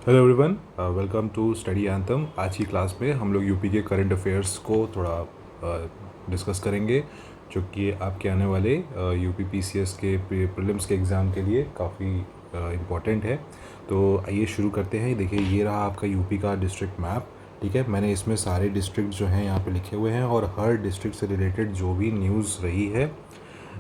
Hello everyone, welcome to study anthem. आज की class में हम लोग यूपी के करंट अफेयर्स को थोड़ा डिस्कस करेंगे, जो कि आपके आने वाले यूपी पीसीएस के प्रीलिम्स के एग्ज़ाम के लिए काफ़ी इम्पोर्टेंट है। तो आइए शुरू करते हैं। देखिए, ये रहा आपका यूपी का डिस्ट्रिक्ट मैप। ठीक है, मैंने इसमें सारे डिस्ट्रिक्ट जो हैं यहाँ पे लिखे हुए हैं, और हर डिस्ट्रिक्ट से रिलेटेड जो भी न्यूज़ रही है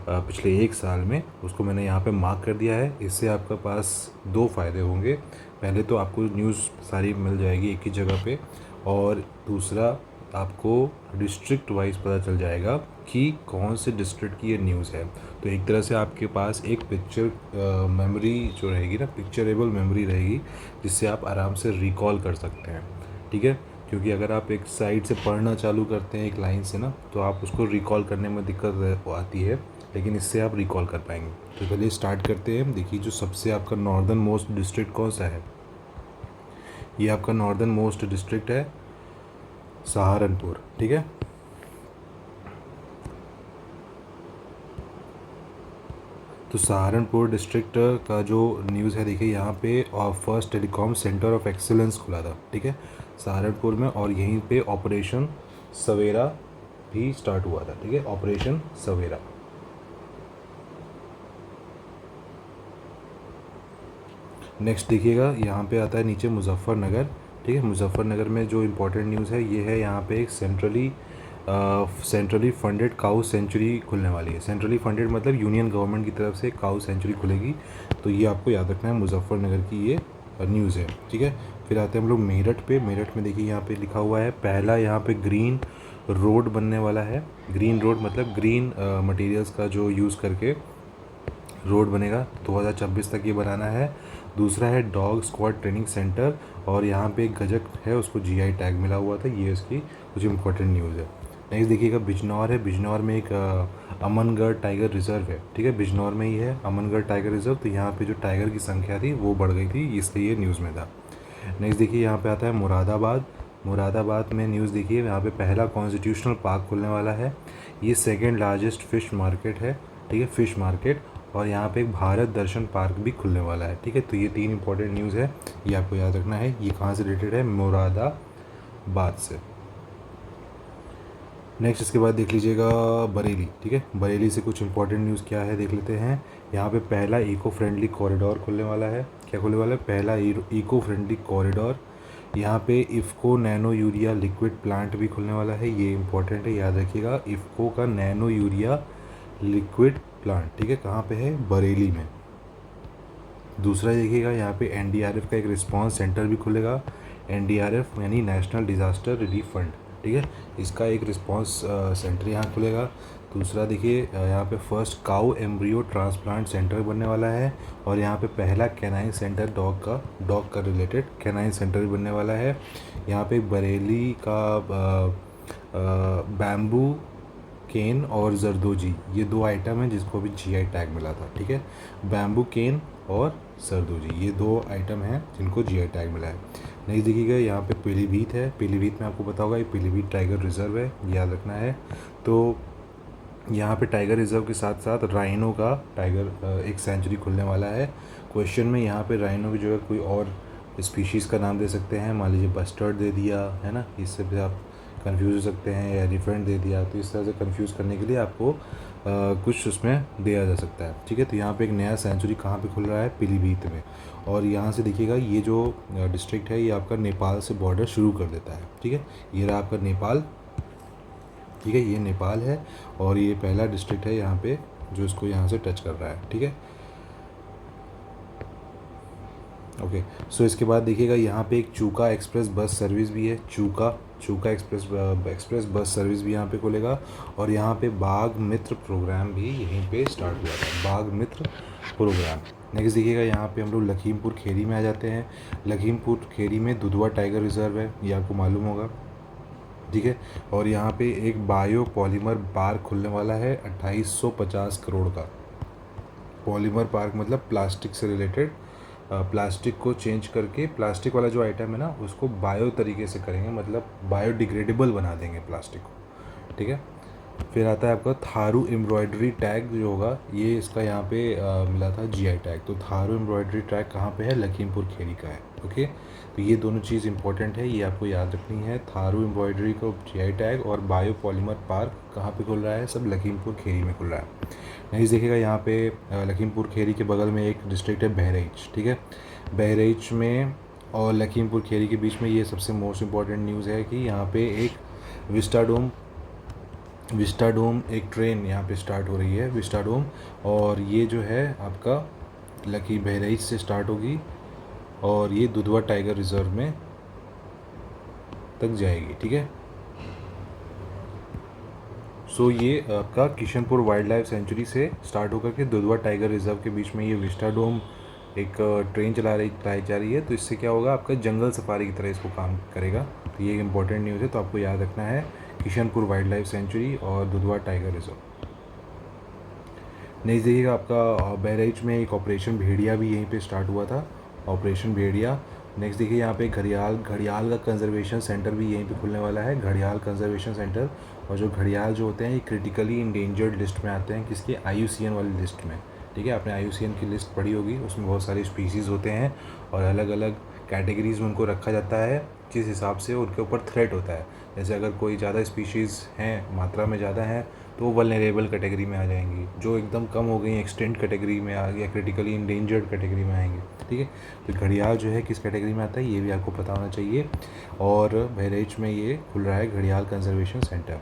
पिछले एक साल में, उसको मैंने यहाँ पे मार्क कर दिया है। इससे आपके पास दो फ़ायदे होंगे। पहले तो आपको न्यूज़ सारी मिल जाएगी एक ही जगह पे, और दूसरा आपको डिस्ट्रिक्ट वाइज पता चल जाएगा कि कौन से डिस्ट्रिक्ट की ये न्यूज़ है। तो एक तरह से आपके पास एक पिक्चर मेमोरी जो रहेगी ना, पिक्चरेबल मेमोरी रहेगी, जिससे आप आराम से रिकॉल कर सकते हैं। ठीक है, क्योंकि अगर आप एक साइड से पढ़ना चालू करते हैं एक लाइन से ना, तो आप उसको रिकॉल करने में दिक्कत आती है, लेकिन इससे आप रिकॉल कर पाएंगे। तो चलिए स्टार्ट करते हैं। देखिए, जो सबसे आपका नॉर्दर्न मोस्ट डिस्ट्रिक्ट कौन सा है, ये आपका नॉर्दर्न मोस्ट डिस्ट्रिक्ट है सहारनपुर। ठीक है, तो सहारनपुर डिस्ट्रिक्ट का जो न्यूज़ है, देखिए यहाँ पे first telecom centre of excellence खुला था। ठीक है, सहारनपुर में, और यहीं पे ऑपरेशन सवेरा भी स्टार्ट हुआ था। ठीक है, ऑपरेशन सवेरा। नेक्स्ट देखिएगा, यहाँ पे आता है नीचे मुजफ्फरनगर। ठीक है, मुजफ्फरनगर में जो इम्पोर्टेंट न्यूज़ है ये है, यहाँ पे एक सेंट्रली फंडेड काउ सेंचुरी खुलने वाली है। सेंट्रली फंडेड मतलब यूनियन गवर्नमेंट की तरफ से काउ सेंचुरी खुलेगी। तो ये आपको याद रखना है, मुजफ्फरनगर की ये न्यूज़ है। ठीक है, फिर आते हैं हम लोग मेरठ पे। मेरठ में देखिए यहाँ पे लिखा हुआ है, पहला यहाँ पे ग्रीन रोड बनने वाला है। ग्रीन रोड मतलब ग्रीन मटेरियल्स का जो यूज़ करके रोड बनेगा। 2026 तक ये बनाना है। दूसरा है डॉग स्क्वाड ट्रेनिंग सेंटर, और यहाँ पे एक गजक है, उसको जीआई टैग मिला हुआ था। ये इसकी कुछ इंपॉर्टेंट न्यूज़ है। नेक्स्ट देखिएगा, बिजनौर है। बिजनौर में एक अमनगढ़ टाइगर रिजर्व है। ठीक है, बिजनौर में ही है अमनगढ़ टाइगर रिजर्व। तो यहाँ पे जो टाइगर की संख्या थी वो बढ़ गई थी, इसलिए ये न्यूज़ में था। नेक्स्ट देखिए, यहाँ पे आता है मुरादाबाद। मुरादाबाद में न्यूज़ देखिए, यहाँ पे पहला कॉन्स्टिट्यूशनल पार्क खुलने वाला है। ये सेकेंड लार्जेस्ट फ़िश मार्केट है। ठीक है, फ़िश मार्केट। और यहाँ पे एक भारत दर्शन पार्क भी खुलने वाला है। ठीक है, तो ये तीन इंपॉर्टेंट न्यूज़ है, ये आपको याद रखना है। ये कहाँ से रिलेटेड है, मुरादाबाद से। नेक्स्ट इसके बाद देख लीजिएगा बरेली। ठीक है, बरेली से कुछ इंपॉर्टेंट न्यूज़ क्या है देख लेते हैं। यहाँ पे पहला इको फ्रेंडली कॉरिडोर खुलने वाला है। क्या खुलने वाला है, पहला इको फ्रेंडली कॉरिडोर। यहाँ पे IFFCO nano urea liquid plant भी खुलने वाला है। ये इंपॉर्टेंट है, याद रखिएगा, इफ़को का नैनो यूरिया लिक्विड प्लांट। ठीक है, कहाँ पे है, बरेली में। दूसरा देखिएगा, यहाँ पे एनडीआरएफ का एक रिस्पांस सेंटर भी खुलेगा। एनडीआरएफ यानी नेशनल डिज़ास्टर रिलीफ फंड। ठीक है, इसका एक रिस्पांस सेंटर यहाँ खुलेगा। दूसरा देखिए, यहाँ पे first cow embryo transplant centre बनने वाला है। और यहाँ पे पहला कैनाइन सेंटर डॉग का रिलेटेड कैनाइन सेंटर भी बनने वाला है। यहाँ पे बरेली का बैम्बू केन और जरदोजी, ये दो आइटम हैं जिसको भी जीआई टैग मिला था। ठीक है, बैम्बू केन और जरदोजी, ये दो आइटम हैं जिनको जीआई टैग मिला है। नेक्स्ट देखिएगा, यहाँ पे पीलीभीत है। पीलीभीत में आपको पता होगा, ये पीलीभीत टाइगर रिजर्व है, याद रखना है। तो यहाँ पे टाइगर रिजर्व के साथ साथ राइनो का टाइगर एक सेंचुरी खुलने वाला है। क्वेश्चन में यहाँ पे राइनो की जगह कोई और स्पीशीज़ का नाम दे सकते हैं। मान लीजिए बस्टर्ड दे दिया है ना, इससे भी आप कंफ्यूज हो सकते हैं, या एलिफेंट दे दिया। तो इस तरह से कंफ्यूज करने के लिए आपको कुछ उसमें दिया जा सकता है। ठीक है, तो यहाँ पे एक नया सेंचुरी कहाँ पे खुल रहा है, पीलीभीत में। और यहाँ से देखिएगा, ये जो डिस्ट्रिक्ट है ये आपका नेपाल से बॉर्डर शुरू कर देता है। ठीक है, ये रहा आपका नेपाल। ठीक है, ये नेपाल है, और ये पहला डिस्ट्रिक्ट है यहाँ पे जो इसको यहाँ से टच कर रहा है। ठीक है, ओके। सो इसके बाद देखिएगा, यहाँ पे एक चूका एक्सप्रेस बस सर्विस भी है। चूका एक्सप्रेस बस सर्विस भी यहाँ पे खुलेगा। और यहाँ पे बाघ मित्र प्रोग्राम भी यहीं पे स्टार्ट हुआ था, बाघ मित्र प्रोग्राम। नेक्स्ट देखिएगा, यहाँ पे हम लोग लखीमपुर खेरी में आ जाते हैं। लखीमपुर खेरी में दुधवा टाइगर रिजर्व है, ये आपको मालूम होगा। ठीक है, और यहाँ पे एक बायो पॉलीमर पार्क खुलने वाला है 2850 करोड़ का। पॉलीमर पार्क मतलब प्लास्टिक से रिलेटेड, प्लास्टिक को चेंज करके, प्लास्टिक वाला जो आइटम है ना उसको बायो तरीके से करेंगे, मतलब बायोडिग्रेडेबल बना देंगे प्लास्टिक को। ठीक है, फिर आता है आपका थारू एम्ब्रॉयडरी टैग जो होगा, ये इसका यहाँ पे मिला था जीआई टैग। तो थारू एम्ब्रॉयडरी टैग कहाँ पे है? लखीमपुर खीरी का है। ओके, तो ये दोनों चीज़ इंपॉर्टेंट है, ये आपको याद रखनी है। थारू एम्ब्रॉयडरी को जीआई टैग, और बायो पॉलीमर पार्क कहाँ पे खुल रहा है? सब लखीमपुर खीरी में खुल रहा है। नेक्स्ट देखिएगा यहाँ पे लखीमपुर खीरी के बगल में एक डिस्ट्रिक्ट है बहराइच, ठीक है। बहराइच में और लखीमपुर खीरी के बीच में ये सबसे मोस्ट इम्पॉर्टेंट न्यूज़ है कि यहाँ पे एक विस्टाडोम एक ट्रेन यहाँ पे स्टार्ट हो रही है, विस्टाडोम। और ये जो है आपका लकी बहराइच से स्टार्ट होगी और ये दुधवा टाइगर रिजर्व में तक जाएगी, ठीक है। सो ये आपका किशनपुर वाइल्ड लाइफ सेंचुरी से स्टार्ट होकर के दुधवा टाइगर रिजर्व के बीच में ये विस्टाडोम एक ट्रेन चलाई जा रही है। तो इससे क्या होगा? आपका जंगल सफारी की तरह इसको काम करेगा। तो ये एक इंपॉर्टेंट न्यूज़ है, तो आपको याद रखना है किशनपुर वाइल्ड लाइफ सेंचुरी और दुधवा टाइगर रिजर्व। नेक्स्ट देखिएगा आपका बहराइच में एक ऑपरेशन भेड़िया भी यहीं पे स्टार्ट हुआ था, ऑपरेशन भेड़िया। नेक्स्ट देखिए यहाँ पे घड़ियाल का कंजर्वेशन सेंटर भी यहीं पे खुलने वाला है, घड़ियाल कंजर्वेशन सेंटर। और जो घड़ियाल जो होते हैं ये क्रिटिकली इंडेंजर्ड लिस्ट में आते हैं, किसके? IUCN वाली लिस्ट में, ठीक है। आपने IUCN की लिस्ट पढ़ी होगी, उसमें बहुत सारे स्पीसीज़ होते हैं और अलग अलग कैटेगरीज में उनको रखा जाता है जिस हिसाब से उनके ऊपर थ्रेट होता है। जैसे अगर कोई ज़्यादा स्पीशीज़ हैं, मात्रा में ज़्यादा हैं, तो वो वल्नरेबल कैटेगरी में आ जाएंगी। जो एकदम कम हो गई एक्सटेंट कैटेगरी में आ गया, क्रिटिकली इंडेंजर्ड कैटेगरी में आएंगे, ठीक है। तो घड़ियाल जो है किस कैटेगरी में आता है ये भी आपको पता होना चाहिए। और बहराइच में ये खुल रहा है घड़ियाल कंजर्वेशन सेंटर।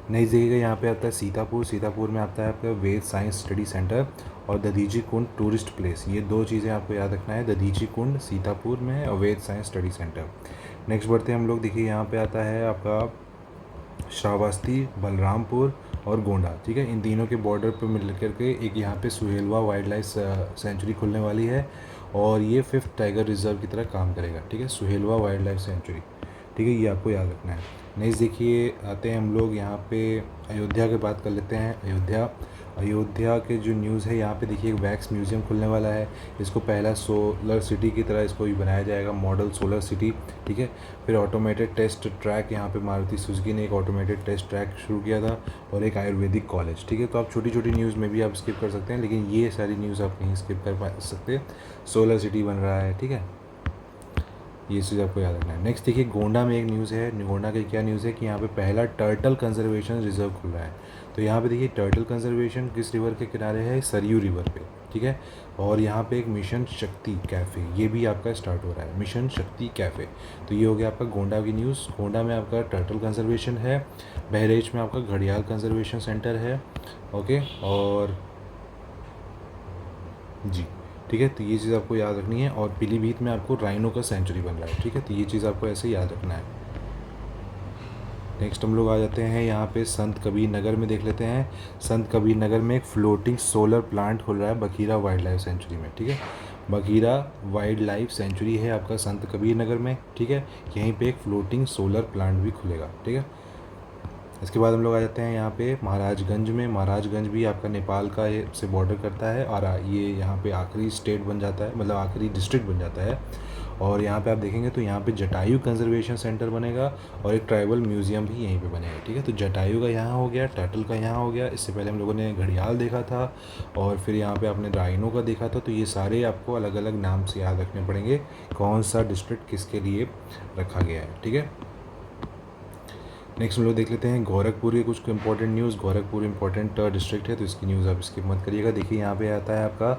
नेक्स्ट देखिएगा यहाँ पे आता है सीतापुर में आता है आपका वेद साइंस स्टडी सेंटर और दधीची कुंड टूरिस्ट प्लेस। ये दो चीज़ें आपको याद रखना है, दधीची कुंड सीतापुर में है और वेद साइंस स्टडी सेंटर। नेक्स्ट बढ़ते हैं हम लोग, देखिए यहाँ पे आता है आपका श्रावस्ती, बलरामपुर और गोंडा, ठीक है। इन तीनों के बॉर्डर पर मिल करके एक यहाँ पे सुहेलवा वाइल्ड लाइफ सेंचुरी खुलने वाली है और ये 5th टाइगर रिजर्व की तरह काम करेगा, ठीक है। सुहेलवा वाइल्ड लाइफ सेंचुरी, ठीक है, ये आपको याद रखना है। नेक्स्ट देखिए आते हैं हम लोग यहाँ पे अयोध्या की बात कर लेते हैं। अयोध्या के जो न्यूज़ है यहाँ पे देखिए एक वैक्स म्यूज़ियम खुलने वाला है। इसको पहला सोलर सिटी की तरह इसको भी बनाया जाएगा, मॉडल सोलर सिटी, ठीक है। फिर ऑटोमेटेड टेस्ट ट्रैक, यहाँ पे मारुति सुजुकी ने एक ऑटोमेटेड टेस्ट ट्रैक शुरू किया था और एक आयुर्वेदिक कॉलेज, ठीक है। तो आप छोटी छोटी न्यूज़ में भी आप स्किप कर सकते हैं, लेकिन ये सारी न्यूज़ आप नहीं स्किप कर सकते। सोलर सिटी बन रहा है, ठीक है, ये चीज़ आपको याद रखना है। नेक्स्ट देखिए गोंडा में एक न्यूज़ है। गोंडा की क्या न्यूज़ है कि यहाँ पे पहला टर्टल कंजर्वेशन रिजर्व खुल रहा है। तो यहाँ पे देखिए टर्टल कंजर्वेशन किस रिवर के किनारे है? सरयू रिवर पे, ठीक है। और यहाँ पे एक मिशन शक्ति कैफ़े ये भी आपका स्टार्ट हो रहा है, मिशन शक्ति कैफ़े। तो ये हो गया आपका गोंडा की न्यूज़। गोंडा में आपका टर्टल कंजर्वेशन है, बहराइच में आपका घड़ियाल कंजर्वेशन सेंटर है, ओके। और जी, ठीक है, तो ये चीज़ आपको याद रखनी है। और पीलीभीत में आपको राइनो का सेंचुरी बन रहा है, ठीक है, तो ये चीज़ आपको ऐसे याद रखना है। नेक्स्ट हम लोग आ जाते हैं यहाँ पे संत कबीर नगर में, देख लेते हैं। संत कबीर नगर में एक फ्लोटिंग सोलर प्लांट खुल रहा है बखीरा वाइल्ड लाइफ सेंचुरी में, ठीक है। बखीरा वाइल्ड लाइफ सेंचुरी है आपका संत कबीर नगर में, ठीक है। यहीं पे एक फ्लोटिंग सोलर प्लांट भी खुलेगा, ठीक है। इसके बाद हम लोग आ जाते हैं यहाँ पे महाराजगंज में। महाराजगंज भी आपका नेपाल का से बॉर्डर करता है और ये यहाँ पे आखिरी स्टेट बन जाता है, मतलब आखिरी डिस्ट्रिक्ट बन जाता है। और यहाँ पे आप देखेंगे तो यहाँ पे जटायु कंजर्वेशन सेंटर बनेगा और एक ट्राइबल म्यूज़ियम भी यहीं पे बनेगा, ठीक है। तो जटायु का यहाँ हो गया, टर्टल का यहाँ हो गया। इससे पहले हम लोगों ने घड़ियाल देखा था और फिर यहाँ पे आपने राइनो का देखा था। तो ये सारे आपको अलग अलग नाम से याद रखने पड़ेंगे, कौन सा डिस्ट्रिक्ट किसके लिए रखा गया है, ठीक है। नेक्स्ट हम लोग देख लेते हैं गोरखपुर के कुछ important news. Gorakhpur important district है तो इसकी न्यूज़ आप स्किप मत करिएगा। देखिए यहाँ पे आता है आपका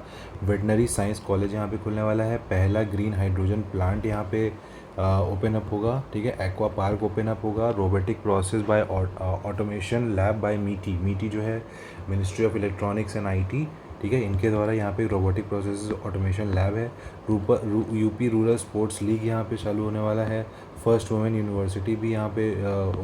वेटनरी साइंस कॉलेज यहाँ पे खुलने वाला है। पहला ग्रीन हाइड्रोजन प्लांट यहाँ पे ओपन अप होगा, ठीक है। एक्वा पार्क ओपन अप होगा। Robotic process by automation lab by MeitY जो है ministry of electronics and IT, ठीक है, इनके द्वारा यहाँ पे रोबोटिक प्रोसेस ऑटोमेशन लैब है। यूपी रूरल स्पोर्ट्स लीग यहाँ पे चालू होने वाला है। फर्स्ट वुमेन यूनिवर्सिटी भी यहाँ पे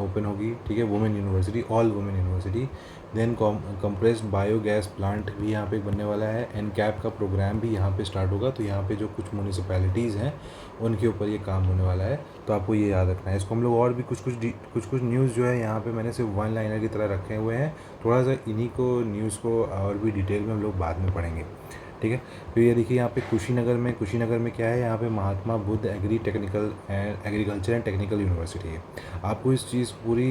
ओपन होगी, ठीक है, women university, all women university. Then compressed biogas plant भी यहाँ पे बनने वाला है। एनकैप का प्रोग्राम भी यहाँ पे स्टार्ट होगा। तो यहाँ पे जो कुछ म्यूनिसिपैलिटीज़ हैं उनके ऊपर ये काम होने वाला है, तो आपको ये याद रखना है। इसको हम लोग और भी कुछ न्यूज़ जो है यहाँ पे मैंने सिर्फ वन लाइनर की तरह रखे हुए हैं। थोड़ा सा इन्हीं को न्यूज़ को और भी डिटेल में हम लोग बाद में पढ़ेंगे, ठीक है। तो ये देखिए यहाँ पे कुशीनगर में क्या है, यहाँ पे Mahatma Buddha agriculture and technical university है। आपको इस चीज़ पूरी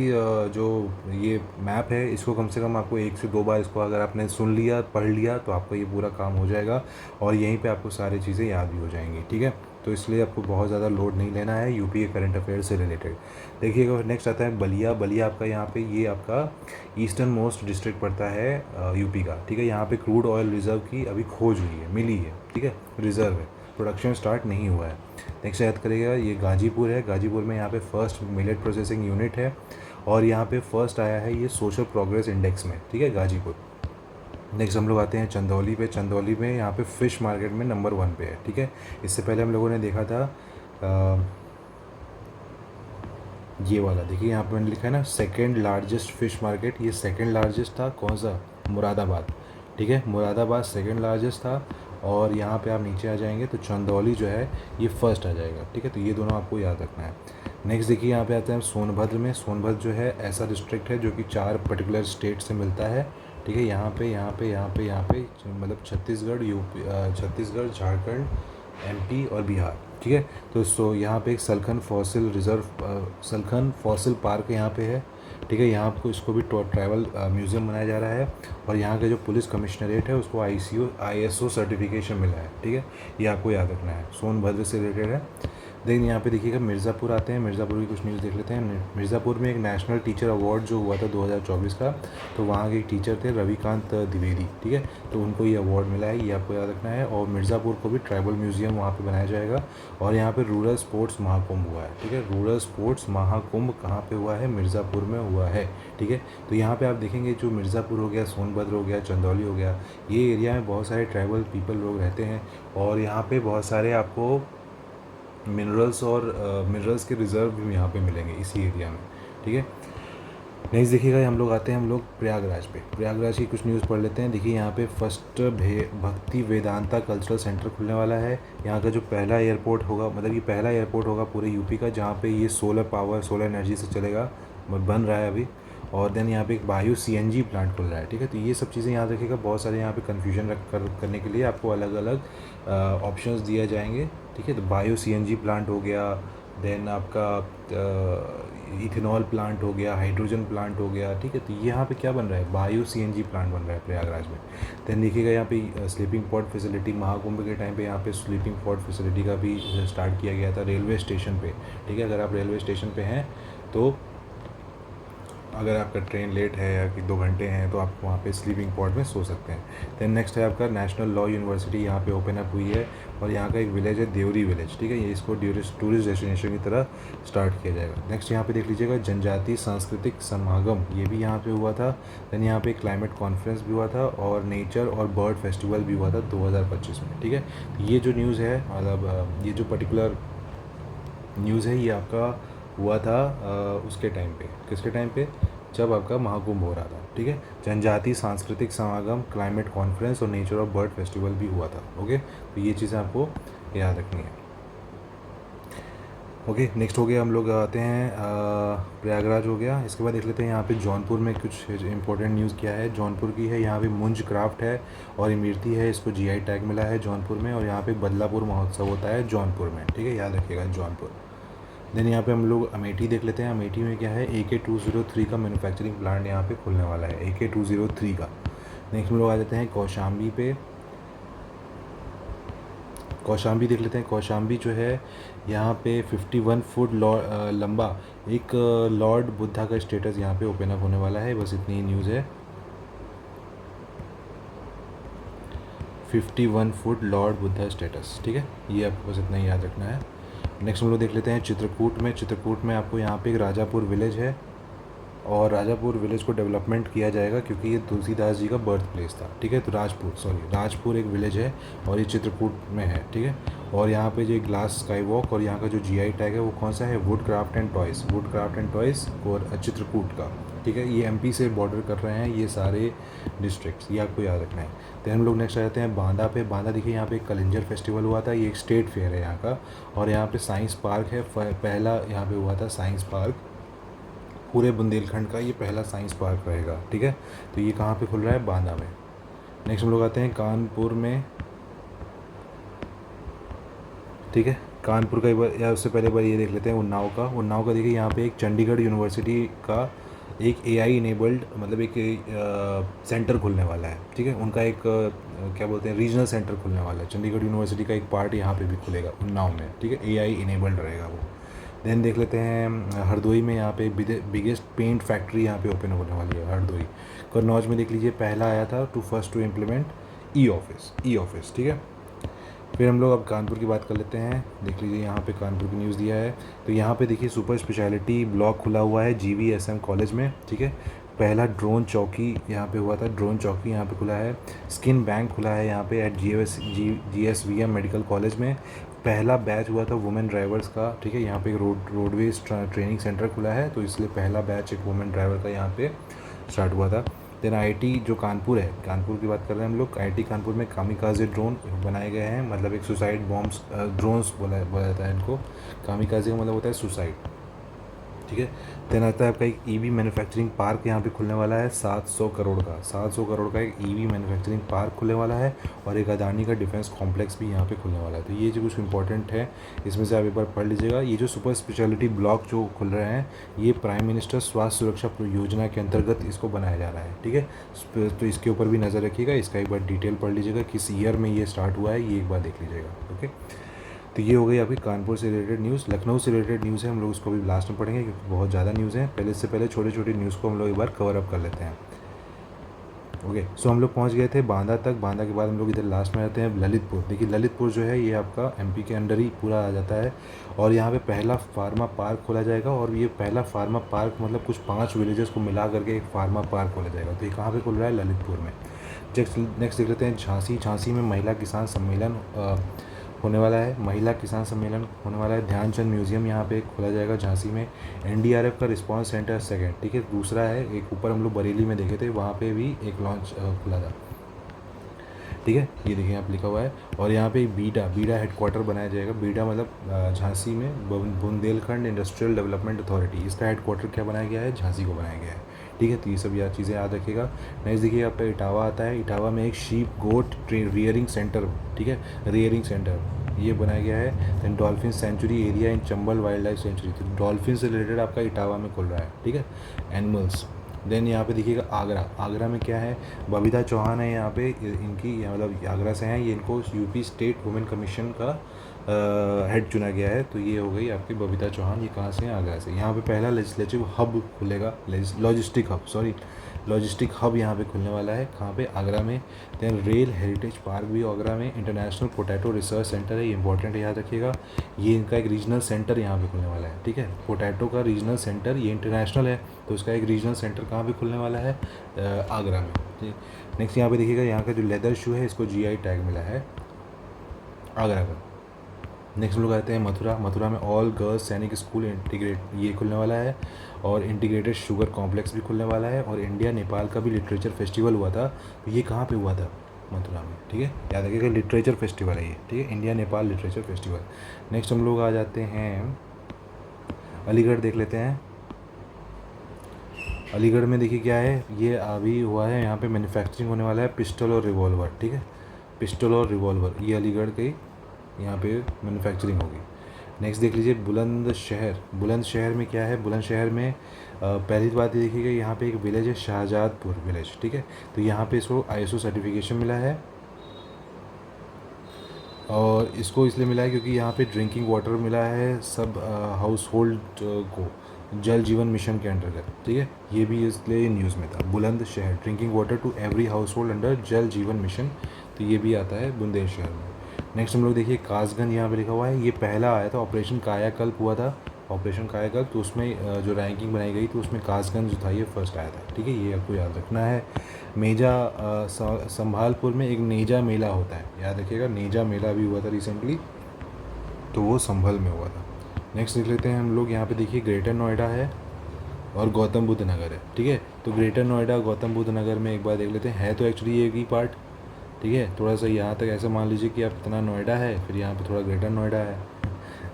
जो ये मैप है इसको कम से कम आपको 1 से 2 बार इसको अगर आपने सुन लिया, पढ़ लिया, तो आपका ये पूरा काम हो जाएगा और यहीं पे आपको सारी चीज़ें याद भी हो जाएंगी, ठीक है। तो इसलिए आपको बहुत ज़्यादा लोड नहीं लेना है यूपी के करंट अफेयर से रिलेटेड। देखिएगा नेक्स्ट आता है बलिया आपका, यहाँ पे ये आपका ईस्टर्न मोस्ट डिस्ट्रिक्ट पड़ता है यूपी का, ठीक है। यहाँ पे क्रूड ऑयल रिजर्व की अभी खोज हुई है, मिली है, ठीक है, रिजर्व है, प्रोडक्शन स्टार्ट नहीं हुआ है। नेक्स्ट याद करिएगा ये गाजीपुर है, गाजीपुर में यहाँ पे फर्स्ट मिलेट प्रोसेसिंग यूनिट है और यहाँ पे फर्स्ट आया है ये सोशल प्रोग्रेस इंडेक्स में, ठीक है, गाजीपुर। नेक्स्ट हम लोग आते हैं चंदौली पे। चंदौली में यहाँ पे फ़िश मार्केट में नंबर 1 पे है, ठीक है। इससे पहले हम लोगों ने देखा था ये वाला, देखिए यहाँ पे मैंने लिखा है ना सेकेंड लार्जेस्ट फ़िश मार्केट, ये सेकेंड लार्जेस्ट था कौन सा, मुरादाबाद, ठीक है, मुरादाबाद सेकेंड लार्जेस्ट था। और यहाँ पे आप नीचे आ जाएंगे तो चंदौली जो है ये फर्स्ट आ जाएगा, ठीक है। तो ये दोनों आपको याद रखना है। नेक्स्ट देखिए यहाँ पे आते हैं सोनभद्र में। सोनभद्र जो है ऐसा डिस्ट्रिक्ट है जो कि 4 पर्टिकुलर स्टेट से मिलता है, ठीक है। यहाँ पे मतलब छत्तीसगढ़, झारखंड, एमपी और बिहार, ठीक है। तो यहाँ पे एक सलखन फॉसिल पार्क यहाँ पे है, ठीक है। यहाँ आपको इसको भी ट्रैवल म्यूज़ियम बनाया जा रहा है और यहाँ का जो पुलिस कमिश्नरेट है उसको ISO सर्टिफिकेशन मिला है, ठीक है। ये आपको याद रखना है, सोनभद्र से रिलेटेड है। देन यहाँ पे देखिएगा मिर्ज़ापुर आते हैं, मिर्ज़ापुर की कुछ न्यूज़ देख लेते हैं। मिर्ज़ापुर में एक नेशनल टीचर अवार्ड जो हुआ था 2024 का, तो वहाँ के एक टीचर थे रविकांत द्विवेदी, ठीक है। तो उनको ये अवार्ड मिला है, ये आपको याद रखना है। और मिर्ज़ापुर को भी ट्राइबल म्यूज़ियम वहाँ पे बनाया जाएगा। और यहाँ पे रूरल स्पोर्ट्स महाकुंभ हुआ है, ठीक है। रूरल स्पोर्ट्स महाकुंभ कहाँ पे हुआ है, मिर्ज़ापुर में हुआ है, ठीक है। तो यहाँ पे आप देखेंगे जो मिर्ज़ापुर हो गया, सोनभद्र हो गया, चंदौली हो गया, ये एरिया में बहुत सारे ट्राइबल पीपल लोग रहते हैं और यहाँ पे बहुत सारे आपको मिनरल्स के रिज़र्व भी यहाँ पे मिलेंगे इसी एरिया में, ठीक है। नेक्स्ट देखिएगा हम लोग आते हैं प्रयागराज पे। प्रयागराज की कुछ न्यूज़ पढ़ लेते हैं। देखिए यहाँ पे फर्स्ट भक्ति वेदांता कल्चरल सेंटर खुलने वाला है। यहाँ का जो पहला एयरपोर्ट होगा, मतलब ये पहला एयरपोर्ट होगा पूरे यूपी का जहाँ पे ये सोलर एनर्जी से चलेगा, बन रहा है अभी। और देन यहाँ पे एक बायो CNG प्लांट खुल रहा है, ठीक है। तो ये सब चीज़ें याद रखिएगा। बहुत सारे यहाँ पे कन्फ्यूजन करने के लिए आपको अलग अलग ऑप्शंस दिए जाएंगे, ठीक है। तो बायो CNG प्लांट हो गया, देन आपका इथेनॉल प्लांट हो गया, हाइड्रोजन प्लांट हो गया, ठीक है। तो यहाँ पे क्या बन रहा है, बायो CNG प्लांट बन रहा है प्रयागराज में। देन देखिएगा यहाँ पे स्लीपिंग पॉड फैसिलिटी, महाकुंभ के टाइम पे यहाँ पे स्लीपिंग पॉड फैसिलिटी का भी स्टार्ट किया गया था रेलवे स्टेशन पे, ठीक है। अगर आप रेलवे स्टेशन पे हैं तो अगर आपका ट्रेन लेट है या कि 2 घंटे हैं तो आप वहाँ पे स्लीपिंग पॉड में सो सकते हैं। देन नेक्स्ट है आपका नेशनल लॉ यूनिवर्सिटी यहाँ पे ओपन अप हुई है और यहाँ का एक विलेज है देवरी विलेज, ठीक है। ये इसको टूरिस्ट डेस्टिनेशन की तरह स्टार्ट किया जाएगा। नेक्स्ट यहाँ पे देख लीजिएगा जनजातीय सांस्कृतिक समागम, ये भी यहाँ पे हुआ था। देन यहाँ पे क्लाइमेट कॉन्फ्रेंस भी हुआ था और नेचर और बर्ड फेस्टिवल भी हुआ था 2025 में, ठीक है। ये जो न्यूज़ है, मतलब ये जो पर्टिकुलर न्यूज़ है, ये आपका हुआ था उसके टाइम पे, किसके टाइम पे, जब आपका महाकुंभ हो रहा था, ठीक है। जनजातीय सांस्कृतिक समागम, क्लाइमेट कॉन्फ्रेंस और नेचर ऑफ बर्ड फेस्टिवल भी हुआ था, ओके। तो ये चीज़ें आपको याद रखनी है, ओके। नेक्स्ट हो गया, हम लोग आते हैं प्रयागराज हो गया। इसके बाद देख लेते हैं यहाँ पे जौनपुर में कुछ इंपॉर्टेंट न्यूज़ क्या है। जौनपुर की है, यहाँ पे मुंज क्राफ्ट है और इमरती है, इसको GI टैग मिला है जौनपुर में। और यहाँ पे बदलापुर महोत्सव होता है जौनपुर में, ठीक है, याद रखिएगा जौनपुर। देन यहाँ पे हम लोग अमेठी देख लेते हैं। अमेठी में क्या है, AK-203 का मैन्युफैक्चरिंग प्लांट यहाँ पे खुलने वाला है, AK-203 का। नेक्स्ट हम लोग आ जाते हैं कौशाम्बी पे। कौशाम्बी देख लेते हैं। कौशाम्बी जो है यहाँ पे 51 फुट लंबा एक लॉर्ड बुद्धा का स्टेटस यहाँ पे ओपन अप होने वाला है, बस इतनी ही न्यूज़ है। 51 फुट लॉर्ड बुद्धा स्टेटस, ठीक है, ये आपको बस इतना ही याद रखना है। नेक्स्ट हम लोग देख लेते हैं चित्रकूट में। चित्रकूट में आपको यहाँ पे एक राजापुर विलेज है और राजापुर विलेज को डेवलपमेंट किया जाएगा क्योंकि ये तुलसीदास जी का बर्थ प्लेस था, ठीक है। तो राजपुर एक विलेज है और ये चित्रकूट में है, ठीक है। और यहाँ पे जो ग्लास स्काई वॉक और यहाँ का जो GI टैग है वो कौन सा है, वुड क्राफ्ट एंड टॉयज़ और चित्रकूट का, ठीक है। ये MP से बॉर्डर कर रहे हैं ये सारे डिस्ट्रिक्ट्स, ये आपको याद रखना है। तो हम लोग नेक्स्ट आ जाते हैं बांदा पे। बांदा देखिए यहाँ पे एक कलिंजर फेस्टिवल हुआ था, ये एक स्टेट फेयर है यहाँ का। और यहाँ पे साइंस पार्क है, पहला यहाँ पे हुआ था साइंस पार्क, पूरे बुंदेलखंड का ये पहला साइंस पार्क रहेगा, ठीक है। तो ये कहाँ पे खुल रहा है, बांदा में। नेक्स्ट हम लोग आते हैं कानपुर में। ठीक है। कानपुर का एक बार या उससे पहले बार ये देख लेते हैं उन्नाव का देखिए यहाँ पे एक चंडीगढ़ यूनिवर्सिटी का एक एआई इनेबल्ड मतलब एक सेंटर खुलने वाला है। ठीक है, उनका एक क्या बोलते हैं रीजनल सेंटर खुलने वाला है। चंडीगढ़ यूनिवर्सिटी का एक पार्ट यहाँ पे भी खुलेगा उन्नाव में। ठीक है, एआई इनेबल्ड रहेगा वो। देन देख लेते हैं हरदोई में यहाँ पे बिगेस्ट पेंट फैक्ट्री यहाँ पे ओपन होने वाली है हरदोई। कन्नौज में देख लीजिए पहला आया था first to implement e office. ठीक है, फिर हम लोग अब कानपुर की बात कर लेते हैं। देख लीजिए यहाँ पे कानपुर की न्यूज़ दिया है। तो यहाँ पे देखिए सुपर स्पेशलिटी ब्लॉक खुला हुआ है GVSM कॉलेज में। ठीक है, पहला ड्रोन चौकी यहाँ पे हुआ था, ड्रोन चौकी यहाँ पे खुला है। स्किन बैंक खुला है यहाँ पे एट GSVM मेडिकल कॉलेज में। पहला बैच हुआ था वुमेन ड्राइवर्स का। ठीक है, यहाँ पे रोडवेज ट्रेनिंग सेंटर खुला है, तो इसलिए पहला बैच एक वुमेन ड्राइवर का यहाँ पे स्टार्ट हुआ था। देन IIT जो कानपुर है, कानपुर की बात कर रहे हैं हम लोग। IIT कानपुर में कामिकाजे ड्रोन बनाए गए हैं, मतलब एक सुसाइड बॉम्ब्स ड्रोन्स बोला जाता है इनको। कामिकाजे का मतलब होता है सुसाइड। ठीक है, देन आता है आपका एक EV मैन्युफैक्चरिंग पार्क यहाँ पे खुलने वाला है 700 करोड़ का एक EV मैन्युफैक्चरिंग पार्क खुलने वाला है। और एक अदानी का डिफेंस कॉम्प्लेक्स भी यहाँ पे खुलने वाला है। तो ये जो कुछ इंपॉर्टेंट है इसमें से आप एक बार पढ़ लीजिएगा। ये जो सुपर स्पेशलिटी ब्लॉक जो खुल रहे हैं ये प्राइम मिनिस्टर स्वास्थ्य सुरक्षा योजना के अंतर्गत इसको बनाया जा रहा है। ठीक है, तो इसके ऊपर भी नज़र रखिएगा, इसका एक बार डिटेल पढ़ लीजिएगा, किस ईयर में ये स्टार्ट हुआ है ये एक बार देख लीजिएगा। ओके, तो ये हो गई आपकी कानपुर से रिलेटेड न्यूज़। लखनऊ से रिलेटेड न्यूज़ है, हम लोग उसको भी लास्ट में पढ़ेंगे क्योंकि बहुत ज़्यादा न्यूज़ है। इससे पहले छोटी छोटी न्यूज़ को हम लोग एक बार कवर अप कर लेते हैं। ओके, सो हम लोग पहुंच गए थे बांदा तक। बांदा के बाद हम लोग इधर लास्ट में रहते हैं ललितपुर। देखिए ललितपुर जो है ये आपका MP के अंडर ही पूरा आ जाता है। और यहाँ पे पहला फार्मा पार्क खोला जाएगा। और ये पहला फार्मा पार्क मतलब कुछ 5 विलेजेस को मिला करके एक फार्मा पार्क खोला जाएगा। तो ये कहाँ पे खुल रहा है? ललितपुर में। नेक्स्ट देख लेते हैं झांसी में महिला किसान सम्मेलन होने वाला है। महिला किसान सम्मेलन होने वाला है। ध्यानचंद म्यूजियम यहाँ पे खोला जाएगा झांसी में। NDRF का रिस्पांस सेंटर सेकंड। ठीक है, दूसरा है एक ऊपर हम लोग बरेली में देखे थे, वहाँ पे भी एक लॉन्च खुला था। ठीक है, ये देखिए यहाँ पे लिखा हुआ है। और यहाँ पे बीडा हेडक्वार्टर बनाया जाएगा। बीडा मतलब झांसी में बुंदेलखंड इंडस्ट्रियल डेवलपमेंट अथॉरिटी, इसका हेडक्वार्टर क्या बनाया गया है? झांसी को बनाया गया है। ठीक है, तो ये सब चीज़ें याद रखिएगा। नेक्स्ट देखिए यहाँ पे इटावा आता है। इटावा में एक शीप गोट रियरिंग सेंटर, ठीक है, रियरिंग सेंटर ये बनाया गया है। Then dolphin sanctuary area in Chambal wildlife sanctuary, तो डॉल्फिन से रिलेटेड आपका इटावा में खुल रहा है। ठीक है, एनिमल्स। देन यहाँ पे देखिएगा आगरा में क्या है? बबीता चौहान है यहाँ पे, इनकी मतलब आगरा से हैं ये, इनको UP स्टेट वुमेन कमीशन का हेड चुना गया है। तो ये हो गई आपकी बबीता चौहान, ये कहाँ से हैं? आगरा से। यहाँ पे पहला लेजिस्लेटिव हब खुलेगा, लॉजिस्टिक हब यहाँ पे खुलने वाला है। कहाँ पे? आगरा में। देन रेल हेरिटेज पार्क भी आगरा में। इंटरनेशनल पोटैटो रिसर्च सेंटर है, ये इंपॉर्टेंट है, याद रखिएगा। ये इनका एक रीजनल सेंटर यहाँ पे खुलने वाला है। ठीक है, पोटैटो का रीजनल सेंटर, ये इंटरनेशनल है तो उसका एक रीजनल सेंटर कहाँ पे खुलने वाला है? आगरा में। ठीक, नेक्स्ट यहाँ पे देखिएगा यहाँ का जो लेदर शू है इसको GI टैग मिला है आगरा का। नेक्स्ट लोग आते हैं मथुरा में ऑल गर्ल्स सैनिक स्कूल इंटीग्रेट ये खुलने वाला है। और इंटीग्रेटेड शुगर कॉम्प्लेक्स भी खुलने वाला है। और इंडिया नेपाल का भी लिटरेचर फेस्टिवल हुआ था, तो ये कहाँ पे हुआ था? मथुरा में। ठीक है, याद रखिएगा लिटरेचर फेस्टिवल है ये। ठीक है, India Nepal literature festival. Next हम लोग आ जाते हैं अलीगढ़, देख लेते हैं। अलीगढ़ में देखिए क्या है, ये अभी हुआ है, यहाँ पे मैन्युफैक्चरिंग होने वाला है पिस्टल और रिवॉल्वर। ठीक है, पिस्टल और रिवॉल्वर ये अलीगढ़ के यहाँ पे मैन्युफैक्चरिंग होगी। नेक्स्ट देख लीजिए बुलंदशहर में क्या है? बुलंदशहर में पहली बात ये देखिएगा, यहाँ पे एक विलेज है शाहजादपुर विलेज। ठीक है, तो यहाँ पे इसको ISO सर्टिफिकेशन मिला है। और इसको इसलिए मिला है क्योंकि यहाँ पे ड्रिंकिंग वाटर मिला है सब हाउस होल्ड को, जल जीवन मिशन के अंतर्गत। ठीक है, ये भी इसलिए न्यूज़ में था। Bulandshahr drinking water to every household under Jal Jeevan mission, तो ये भी आता है बुंदेलशहर में। नेक्स्ट हम लोग देखिए कासगंज, यहाँ पे लिखा हुआ है, ये पहला आया था, ऑपरेशन कायाकल्प हुआ था, ऑपरेशन कायाकल्प, तो उसमें जो रैंकिंग बनाई गई तो उसमें कासगंज जो था ये फर्स्ट आया था। ठीक है, ये आपको याद रखना है। संभालपुर में एक नेजा मेला होता है, याद रखिएगा, नेजा मेला भी हुआ था रिसेंटली, तो वो संभल में हुआ था। नेक्स्ट देख लेते हैं हम लोग, यहाँ पे देखिए ग्रेटर नोएडा है और गौतम बुद्ध नगर है। ठीक है, तो ग्रेटर नोएडा गौतम बुद्ध नगर में एक बार देख लेते हैं, है तो एक्चुअली एक ही पार्ट। ठीक है, थोड़ा सा यहाँ तक ऐसे मान लीजिए कि आप इतना नोएडा है, फिर यहाँ पे थोड़ा ग्रेटर नोएडा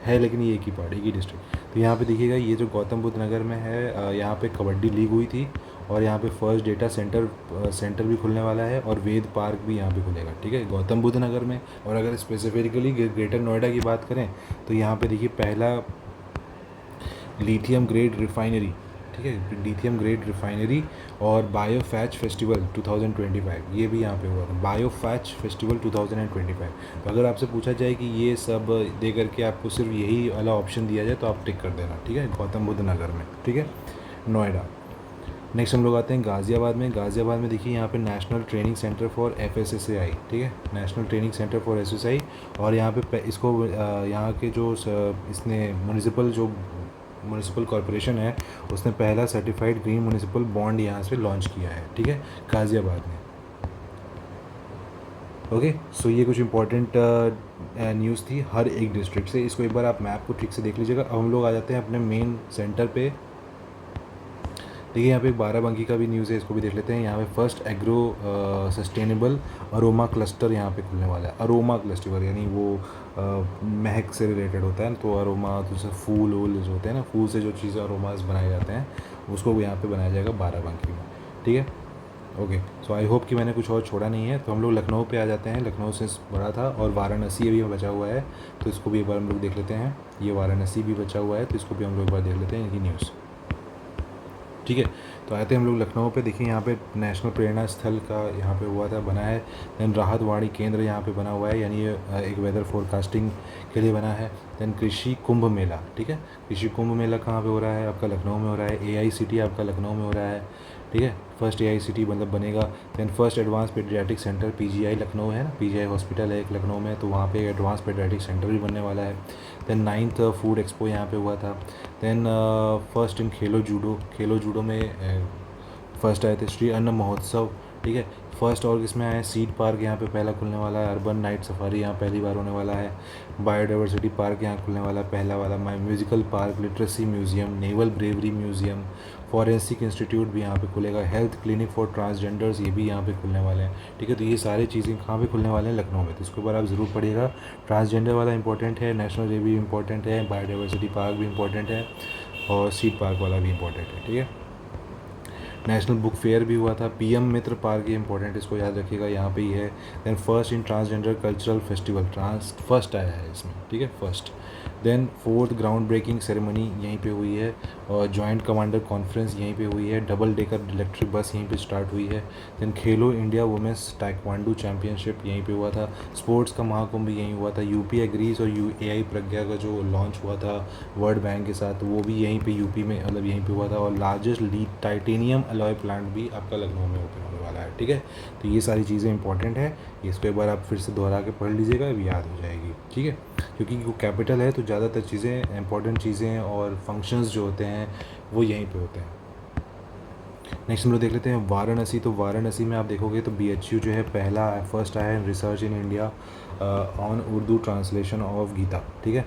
है लेकिन ये एक ही पार्ट, एक ही डिस्ट्रिक्ट। तो यहाँ पे देखिएगा ये जो गौतम बुद्ध नगर में है, यहाँ पे कबड्डी लीग हुई थी और यहाँ पे फर्स्ट डेटा सेंटर भी खुलने वाला है और वेद पार्क भी यहाँ पे खुलेगा, ठीक है, गौतम बुद्ध नगर में। और अगर स्पेसिफिकली ग्रेटर नोएडा की बात करें तो यहाँ पे देखिए पहला लिथियम ग्रेड रिफाइनरी, ठीक है, लिथियम ग्रेड रिफाइनरी और बायोफैच फेस्टिवल 2025 ये भी यहाँ पे हुआ था, बायोफैच फेस्टिवल 2025। तो अगर आपसे पूछा जाए कि ये सब दे करके आपको सिर्फ यही वाला ऑप्शन दिया जाए तो आप टिक कर देना, ठीक है, गौतम बुद्ध नगर में, ठीक है, नोएडा। नेक्स्ट हम लोग आते हैं गाज़ियाबाद में। गाज़ियाबाद में देखिए यहाँ पे national training centre for FSSAI, ठीक है, national training centre for SSI। और यहाँ पे इसको यहाँ के जो इसने म्यूनिसिपल कॉरपोरेशन है उसने पहला सर्टिफाइड ग्रीन म्यूनिसिपल बॉन्ड यहाँ से लॉन्च किया है, ठीक है, गाज़ियाबाद में। ओके, सो ये कुछ इंपॉर्टेंट न्यूज़ थी हर एक डिस्ट्रिक्ट से। इसको एक बार आप मैप को ठीक से देख लीजिएगा। अब हम लोग आ जाते हैं अपने मेन सेंटर पे। देखिए यहाँ पे बाराबंकी का भी न्यूज़ है, इसको भी देख लेते हैं। यहाँ पे first agro sustainable aroma cluster यहाँ पे खुलने वाला है। अरोमा क्लस्टर यानी वो महक से रिलेटेड होता है, तो अरोमा तो जैसे फूल वूल जो होते हैं ना, फूल से जो चीज़ें अरोमास बनाए जाते हैं उसको यहाँ पे बनाया जाएगा बाराबंकी में, ठीक है। ओके, सो आई होप कि मैंने कुछ और छोड़ा नहीं है। तो हम लोग लखनऊ पे आ जाते हैं। लखनऊ से बड़ा था और वाराणसी अभी बचा हुआ है, तो इसको भी एक बार हम लोग देख लेते हैं। ये वाराणसी भी बचा हुआ है, तो इसको भी हम लोग एक बार देख लेते हैं इनकी न्यूज़, ठीक है। तो आते हैं हम लोग लखनऊ पे। देखिए यहाँ पे नेशनल प्रेरणा स्थल का यहाँ पे हुआ था, बना है। देन राहत वाणी केंद्र यहाँ पे बना हुआ है, यानी ये एक वेदर फोरकास्टिंग के लिए बना है। देन कृषि कुंभ मेला, ठीक है, कृषि कुंभ मेला कहाँ पे हो रहा है? आपका लखनऊ में हो रहा है। AICT आपका लखनऊ में हो रहा है, ठीक है, फर्स्ट AICT मतलब बनेगा। Then first advance paediatric centre PGI Lucknow है ना, PGI हॉस्पिटल है एक लखनऊ में, तो वहाँ पे एडवांस पेडियाट्रिक सेंटर भी बनने वाला है। देन 9th फूड एक्सपो यहाँ पे हुआ था। देन फर्स्ट इन खेलो जूडो में फर्स्ट आए थे श्री अन्न महोत्सव, ठीक है। फर्स्ट और किसमें आए? सीड पार्क यहाँ पे पहला खुलने वाला है। अर्बन नाइट सफारी यहाँ पहली बार होने वाला है। बायोडाइवर्सिटी पार्क यहाँ खुलने वाला है पहला वाला। Musical park, literacy museum, naval bravery museum, forensic institute भी यहाँ पे खुलेगा। हेल्थ क्लिनिक फॉर ट्रांसजेंडर्स ये भी यहाँ पे खुलने वाले हैं, ठीक है। तो ये सारी चीज़ें कहाँ पे खुलने वाले हैं? लखनऊ में। तो इसके ऊपर आप ज़रूर पढ़िएगा। ट्रांसजेंडर वाला इंपॉर्टेंट है, नेशनल डे भी इंपॉर्टेंट है, बायोडाइवर्सिटी पार्क भी इंपॉर्टेंट है और सीड पार्क वाला भी इंपॉर्टेंट है, ठीक है। नेशनल बुक फेयर भी हुआ था। PM मित्र पार्क ये इंपॉर्टेंट, इसको याद रखिएगा, यहाँ पे ही है। Then first in transgender cultural festival, first आया है इसमें, ठीक है, first. Then fourth ground breaking ceremony यहीं पे हुई है और जॉइंट कमांडर कॉन्फ्रेंस यहीं पे हुई है। डबल डेकर इलेक्ट्रिक बस यहीं पे स्टार्ट हुई है। देन खेलो इंडिया वुमेंस टाइक्वांडो चैम्पियनशिप यहीं पे हुआ था। स्पोर्ट्स का महाकुंभ यहीं हुआ था। UP एग्रीज और AI प्रज्ञा का जो लॉन्च हुआ था वर्ल्ड बैंक के साथ, वो भी यहीं पे UP में मतलब यहीं पे हुआ था। और लार्जेस्ट टाइटेनियम अलॉय प्लांट भी आपका लखनऊ में ओपन होने वाला है, ठीक है। तो ये सारी चीज़ें इंपॉर्टेंट है, इसको एक बार आप फिर से दोहरा के पढ़ लीजिएगा, अभी याद हो जाएगी, ठीक है। क्योंकि वो कैपिटल है तो ज़्यादातर चीज़ें इंपॉर्टेंट चीज़ें और फंक्शंस जो होते हैं वो यहीं पे होते हैं। नेक्स्ट हम लोग देख लेते हैं वाराणसी। तो वाराणसी में आप देखोगे तो BHU जो है पहला फर्स्ट आया है research in India on Urdu translation of Gita, ठीक है।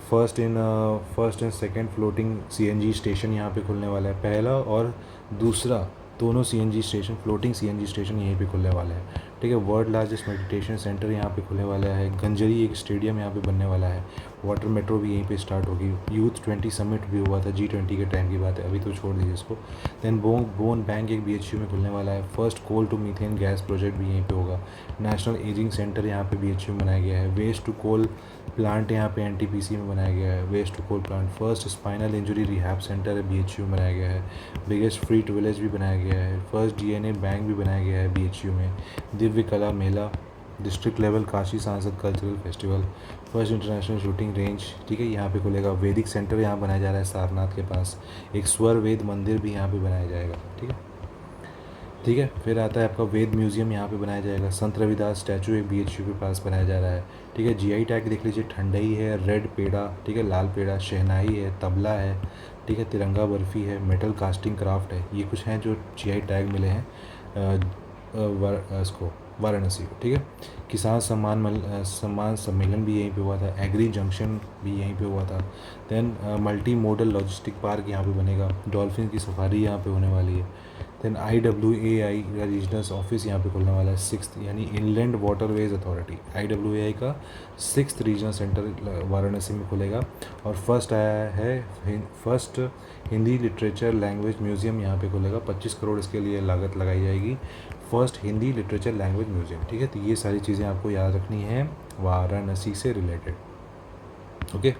First and second floating CNG station यहाँ पे खुलने वाला है। पहला और दूसरा दोनों CNG station, floating CNG station यहीं पे खुलने वाले हैं, ठीक है। वर्ल्ड लार्जेस्ट मेडिटेशन सेंटर यहाँ पे खुलने वाला है। गंजरी एक स्टेडियम यहाँ पे बनने वाला है। वाटर मेट्रो भी यहीं पे स्टार्ट होगी। यूथ 20 समिट भी हुआ था, G20 के टाइम की बात है, अभी तो छोड़ दीजिए इसको। देन बोन बैंक एक BHU में खुलने वाला है। First coal to methane gas project भी यहीं पे होगा। नेशनल एजिंग सेंटर यहाँ पे BHU में बनाया गया है। वेस्ट टू कोल प्लांट यहाँ पे NTPC में बनाया गया है। Waste to coal plant. First spinal injury rehab centre है BHU में बनाया गया है। बिगेस्ट फ्रीट विलेज भी बनाया गया है। फर्स्ट DNA बैंक भी बनाया गया है BHU में। दिव्य कला मेला, डिस्ट्रिक्ट लेवल काशी सांसद cultural festival, first international shooting range, ठीक है, यहाँ पे खुलेगा। वैदिक सेंटर यहाँ बनाया जा रहा है सारनाथ के पास। एक स्वर वेद मंदिर भी यहाँ पे बनाया जाएगा, ठीक है, ठीक है। फिर आता है आपका वेद म्यूजियम यहाँ पे बनाया जाएगा। संत रविदास स्टैचू एक BHU के पास बनाया जा रहा है, ठीक है। GI टैग देख लीजिए, ठंडई है, रेड पेड़ा, ठीक है, लाल पेड़ा, शहनाई है, तबला है, ठीक है, तिरंगा बर्फ़ी है, मेटल कास्टिंग क्राफ्ट है। ये कुछ हैं जो GI टैग मिले हैं इसको वाराणसी, ठीक है। किसान सम्मान सम्मेलन भी यहीं पे हुआ था, एग्री जंक्शन भी यहीं पे हुआ था। Then multi model logistic park यहाँ पे बनेगा, डॉल्फिन की सफारी यहाँ पे होने वाली है। देन IWAI का रीजनल ऑफिस यहाँ पे खुलने वाला है, सिक्स्थ यानी इनलैंड वाटरवेज अथॉरिटी, IWAI का सिक्स्थ रीजनल सेंटर वाराणसी में खुलेगा। और फर्स्ट आया है first Hindi literature language museum यहाँ पे खुलेगा, 25 करोड़ इसके लिए लागत लगाई जाएगी, first Hindi literature language museum, ठीक है। तो ये सारी चीज़ें आपको याद रखनी है वाराणसी से रिलेटेड, ओके।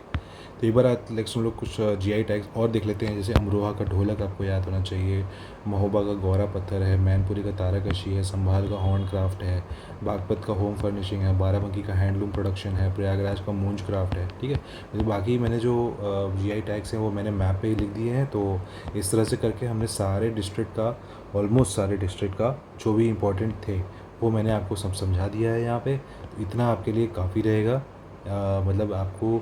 तो एक बार नेक्स्ट हम लोग कुछ GI टैग्स और देख लेते हैं। जैसे अमरोहा का ढोलक आपको याद होना चाहिए, महोबा का गौरा पत्थर है, मैनपुरी का ताराकशी है, संभाल का हॉर्न क्राफ्ट है, बागपत का होम फर्निशिंग है, बाराबंकी का हैंडलूम प्रोडक्शन है, प्रयागराज का मूंज क्राफ्ट है, ठीक है। तो बाकी मैंने जो GI टैग्स हैं वो मैंने मैप पे ही लिख दिए हैं। तो इस तरह से करके हमने सारे डिस्ट्रिक्ट का, ऑलमोस्ट सारे डिस्ट्रिक्ट का जो भी इम्पोर्टेंट थे वो मैंने आपको सब समझा दिया है यहाँ पे। तो इतना आपके लिए काफ़ी रहेगा, मतलब आपको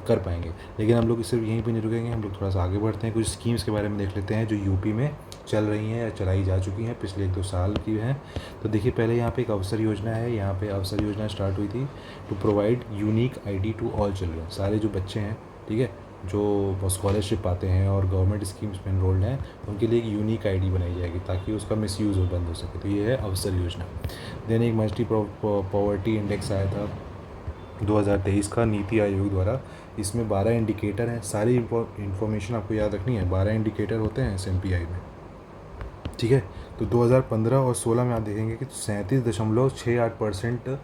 कर पाएंगे। लेकिन हम लोग सिर्फ यहीं पे नहीं रुकेंगे, हम लोग थोड़ा सा आगे बढ़ते हैं, कुछ स्कीम्स के बारे में देख लेते हैं जो यूपी में चल रही हैं या चलाई जा चुकी हैं, पिछले 1-2 साल की हैं। तो देखिए, पहले यहाँ पे एक अवसर योजना है, यहाँ पे अवसर योजना स्टार्ट हुई थी to provide unique ID to all children. सारे जो बच्चे हैं, ठीक है, जो स्कॉलरशिप पाते हैं और गवर्नमेंट स्कीम्स में इनरोल्ड हैं, उनके लिए एक यूनिक ID बनाई जाएगी ताकि उसका मिसयूज़ हो, बंद हो सके। तो ये है अवसर योजना। देन एक मल्टी पॉवर्टी इंडेक्स आया था 2023 का नीति आयोग द्वारा। इसमें 12 इंडिकेटर हैं, सारी इंफॉर्मेशन आपको याद रखनी है। 12 इंडिकेटर होते हैं SNPI में, ठीक है। तो 2015 और 16 में आप देखेंगे कि 37.68%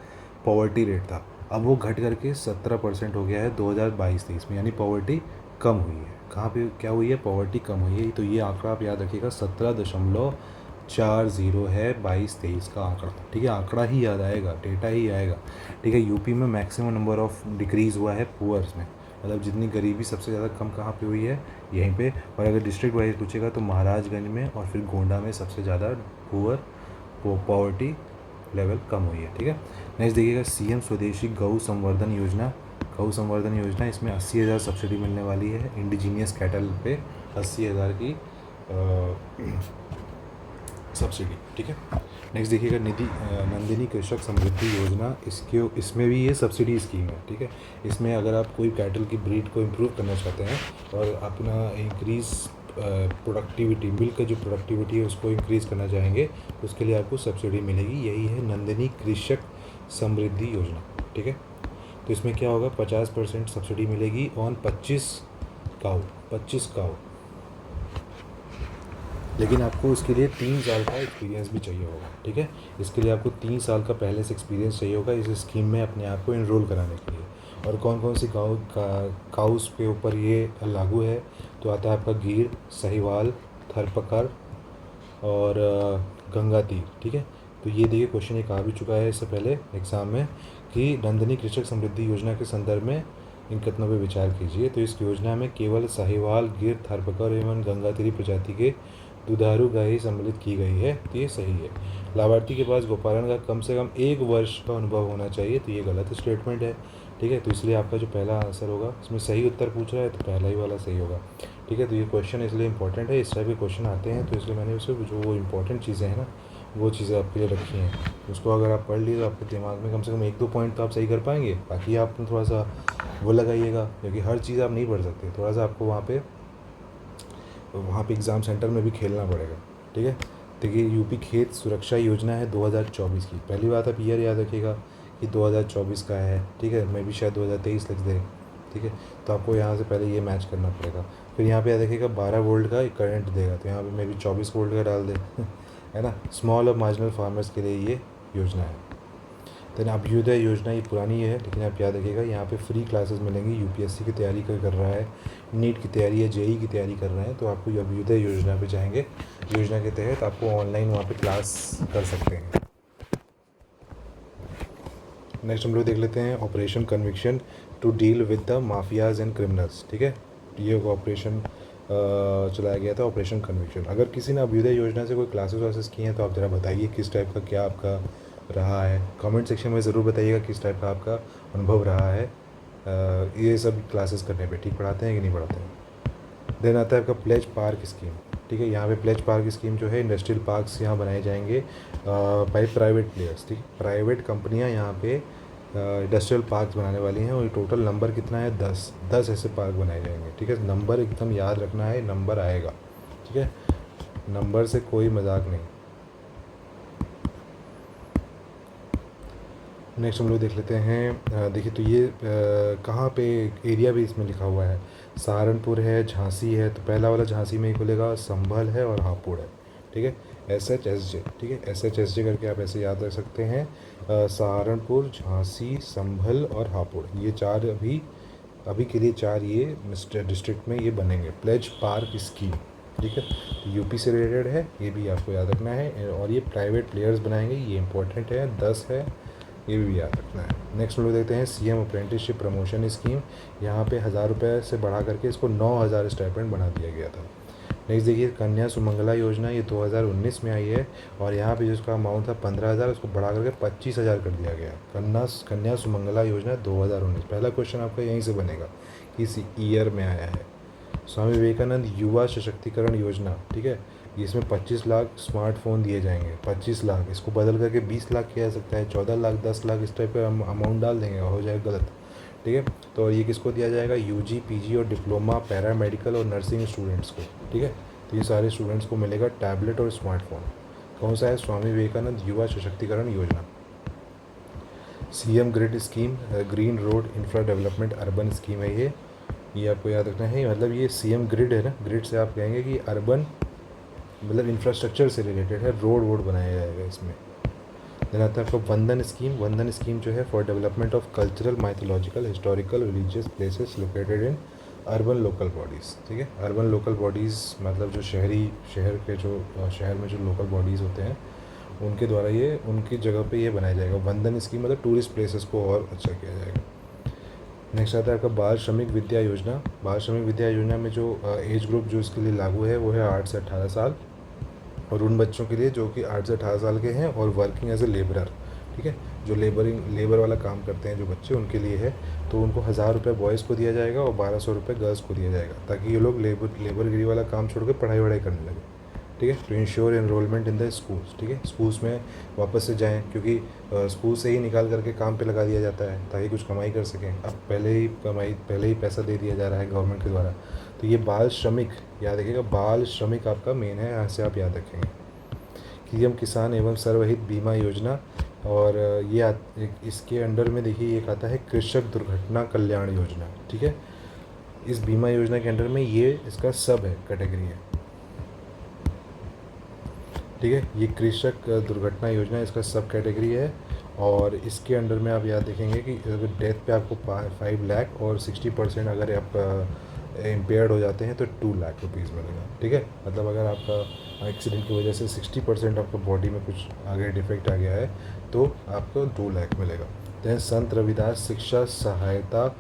पॉवर्टी रेट था, अब वो घट करके 17% हो गया है 2022-23 में, यानी पॉवर्टी कम हुई है। कहाँ पे क्या हुई है? पॉवर्टी कम हुई है। तो ये आंकड़ा आप याद रखिएगा, 17.40 है 22-23 का आंकड़ा, ठीक है। आंकड़ा ही याद आएगा, डेटा ही आएगा, ठीक है। यूपी में मैक्सिमम नंबर ऑफ डिक्रीज़ हुआ है पुअर्स में, मतलब जितनी गरीबी सबसे ज़्यादा कम कहाँ पे हुई है? यहीं पे। और अगर डिस्ट्रिक्ट वाइज पूछेगा तो महाराजगंज में और फिर गोंडा में सबसे ज़्यादा पुअर पॉवर्टी लेवल कम हुई है, ठीक है। नेक्स्ट देखिएगा, CM स्वदेशी गौ संवर्धन योजना। गौ संवर्धन योजना, इसमें 80,000 सब्सिडी मिलने वाली है इंडिजीनियस कैटल पे, 80,000 की सब्सिडी, ठीक है। नेक्स्ट देखिएगा, नंदिनी कृषक समृद्धि योजना। इसमें भी ये सब्सिडी स्कीम है, ठीक है। इसमें अगर आप कोई कैटल की ब्रीड को इम्प्रूव करना चाहते हैं और अपना इंक्रीज़ प्रोडक्टिविटी, मिल्क का जो प्रोडक्टिविटी है उसको इंक्रीज़ करना चाहेंगे, तो उसके लिए आपको सब्सिडी मिलेगी। यही है नंदिनी कृषक समृद्धि योजना, ठीक है। तो इसमें क्या होगा, 50% सब्सिडी मिलेगी ऑन 25 काऊ, लेकिन आपको इसके लिए 3 साल का एक्सपीरियंस भी चाहिए होगा, ठीक है। इसके लिए आपको 3 साल का पहले से एक्सपीरियंस चाहिए होगा इस स्कीम में अपने आप को इनरोल कराने के लिए। और कौन कौन सी काउस के ऊपर ये लागू है? तो आता है आपका गीर, साहिवाल, थरपकर और गंगातीर, ठीक है। तो ये देखिए, क्वेश्चन एक आ भी चुका है इससे पहले एग्ज़ाम में कि नंदिनी कृषक समृद्धि योजना के संदर्भ में इन कथनों पर विचार कीजिए। तो इस योजना में केवल साहिवाल, गिर, थरपकर एवं गंगातीरी प्रजाति के दुधारू गाय ही सम्मिलित की गई है, तो ये सही है। लाभार्थी के पास गोपालन का कम से कम 1 वर्ष का अनुभव होना चाहिए, तो ये गलत स्टेटमेंट है, ठीक है। तो इसलिए आपका जो पहला आंसर होगा, इसमें सही उत्तर पूछ रहा है तो पहला ही वाला सही होगा, ठीक है। तो ये क्वेश्चन इसलिए इंपॉर्टेंट है, इस टाइप के क्वेश्चन आते हैं, तो इसलिए मैंने उसको जो वो इंपॉर्टेंट चीज़ें हैं ना, वो चीज़ें आपके लिए रखी हैं। उसको अगर आप पढ़ लिए तो आपके दिमाग में कम से कम 1-2 पॉइंट तो आप सही कर पाएंगे। बाकी आप थोड़ा सा वो लगाइएगा, क्योंकि हर चीज़ आप नहीं पढ़ सकते, थोड़ा सा आपको वहाँ पे एग्ज़ाम सेंटर में भी खेलना पड़ेगा, ठीक है। देखिए, यूपी खेत सुरक्षा योजना है 2024 की। पहली बात आप ईयर याद रखिएगा कि 2024 का है, ठीक है। मैं भी शायद 2023 लिख दे, ठीक है। तो आपको यहाँ से पहले ये मैच करना पड़ेगा। फिर यहाँ पे याद रखिएगा 12 वोल्ट का करंट देगा, तो यहाँ पे मैं भी 24 वोल्ट का डाल दे है ना। स्मॉल और मार्जिनल फार्मर्स के लिए ये योजना है। देन अभ्युदय योजना, ये पुरानी है, लेकिन आप याद रखिएगा यहाँ पे फ्री क्लासेस मिलेंगी। UPSC की तैयारी कर रहा है, नीट की तैयारी है, JEE की तैयारी कर रहे हैं, तो आपको अभ्युदय योजना पे जाएंगे। योजना के तहत आपको ऑनलाइन वहाँ पे क्लास कर सकते हैं। नेक्स्ट हम लोग देख लेते हैं operation conviction to deal with the mafias and criminals, ठीक है। ये ऑपरेशन चलाया गया था, ऑपरेशन कन्विक्शन। अगर किसी ने अभ्युदय योजना से कोई क्लासेस वासेस की हैं तो आप ज़रा बताइए किस टाइप का क्या आपका रहा है। कमेंट सेक्शन में ज़रूर बताइएगा किस टाइप का आपका अनुभव रहा है ये सब क्लासेस करने पे। ठीक पढ़ाते हैं कि नहीं पढ़ाते हैं? देन आता है आपका प्लेज पार्क स्कीम। ठीक है। यहाँ पे प्लेज पार्क स्कीम जो है, इंडस्ट्रियल पार्क्स यहाँ बनाए जाएंगे बाय प्राइवेट प्लेयर्स, ठीक है। प्राइवेट कंपनियाँ यहाँ पे इंडस्ट्रियल पार्क्स बनाने वाली हैं, और टोटल नंबर कितना है, 10 ऐसे पार्क बनाए जाएंगे, ठीक है। नंबर एकदम याद रखना है, नंबर आएगा, ठीक है, नंबर से कोई मजाक नहीं। नेक्स्ट हम लोग देख लेते हैं, देखिए तो ये कहाँ पे एरिया भी इसमें लिखा हुआ है, सहारनपुर है, झांसी है, तो पहला वाला झांसी में ही खुलेगा, संभल है और हापुड़ है, ठीक है। SHSJ, ठीक है, SHSJ करके आप ऐसे याद रख सकते हैं। सहारनपुर, झांसी, संभल और हापुड़, ये 4 अभी के लिए 4 ये डिस्ट्रिक्ट में ये बनेंगे प्लेज पार्क स्कीम, ठीक है। तो यूपी से रिलेटेड है, ये भी आपको याद रखना है, और ये प्राइवेट प्लेयर्स बनाएंगे, ये इंपॉर्टेंट है, 10 है, ये भी याद रखना है। नेक्स्ट हम लोग देखते हैं CM अप्रेंटिसशिप प्रमोशन स्कीम। यहाँ पे 1000 रुपये से बढ़ा करके इसको 9000 स्टाइपेंड बना दिया गया था। नेक्स्ट देखिए कन्या सुमंगला योजना, ये 2019 में आई है, और यहाँ पे जिसका अमाउंट था 15,000, उसको बढ़ा करके 25,000 कर दिया गया। कन्या सुमंगला योजना 2019, पहला क्वेश्चन आपका यहीं से बनेगा, किस ईयर में आया है। स्वामी विवेकानंद युवा सशक्तिकरण योजना, ठीक है, इसमें 25 लाख स्मार्टफोन दिए जाएंगे, 25 लाख, इसको बदल करके 20 लाख किया जा सकता है, 14 लाख, 10 लाख, इस टाइप का अमाउंट डाल देंगे, हो जाएगा गलत, ठीक है। तो ये किसको दिया जाएगा, UG, PG और डिप्लोमा, पैरामेडिकल और नर्सिंग स्टूडेंट्स को, ठीक है। तो ये सारे स्टूडेंट्स को मिलेगा टैबलेट और स्मार्टफोन। कौन सा है, स्वामी विवेकानंद युवा सशक्तिकरण योजना। CM grid scheme, green road infra development urban scheme है ये आपको याद रखना है। मतलब ये CM ग्रिड है ना, ग्रिड से आप कहेंगे कि अर्बन मतलब इंफ्रास्ट्रक्चर से रिलेटेड है, रोड बनाया जाएगा इसमें। देन आता है आपको वंदन स्कीम जो है for development of cultural, mythological, historical, religious places located in urban local bodies, ठीक है। अर्बन लोकल बॉडीज़ मतलब जो शहर में जो लोकल बॉडीज़ होते हैं, उनके द्वारा ये उनकी जगह पे ये बनाया जाएगा। वंदन स्कीम मतलब टूरिस्ट प्लेसेस को और अच्छा किया जाएगा। नेक्स्ट आता है आपका बाल श्रमिक विद्या योजना। बाल श्रमिक विद्या योजना में जो एज ग्रुप जो इसके लिए लागू है वो है 8 से 18 साल, और उन बच्चों के लिए जो कि 8 से 18 साल के हैं और वर्किंग एज ए लेबरर, ठीक है, जो लेबर वाला काम करते हैं जो बच्चे, उनके लिए है। तो उनको 1000 रुपये बॉयज़ को दिया जाएगा और 1200 रुपये गर्ल्स को दिया जाएगा, ताकि ये लोग लेबरगिरी वाला काम छोड़ के पढ़ाई वढ़ाई करने लगे, ठीक है। To ensure enrolment in the schools, ठीक है, स्कूल्स में वापस से जाएं, क्योंकि स्कूल से ही निकाल करके काम पे लगा दिया जाता है ताकि कुछ कमाई कर सकें। अब पहले ही पैसा दे दिया जा रहा है गवर्नमेंट के द्वारा। तो ये बाल श्रमिक याद रखिएगा, बाल श्रमिक आपका मेन है, यहाँ से आप याद रखेंगे। PM किसान एवं सर्वहित बीमा योजना, और इसके अंडर में देखिए एक आता है कृषक दुर्घटना कल्याण योजना, ठीक है। इस बीमा योजना के अंडर में ये इसका सब है, कैटेगरी है, ठीक है। ये कृषक दुर्घटना योजना इसका सब कैटेगरी है, और इसके अंडर में आप याद देखेंगे कि अगर डेथ पे आपको 5 लाख और 60% अगर आप इम्पेयर्ड हो जाते हैं तो 2 लाख रुपीज़ मिलेगा, ठीक है। मतलब अगर आपका एक्सीडेंट की वजह से 60% आपका बॉडी में कुछ आगे डिफेक्ट आ गया है तो आपको 2 लाख मिलेगा। दैन संत रविदास शिक्षा सहायता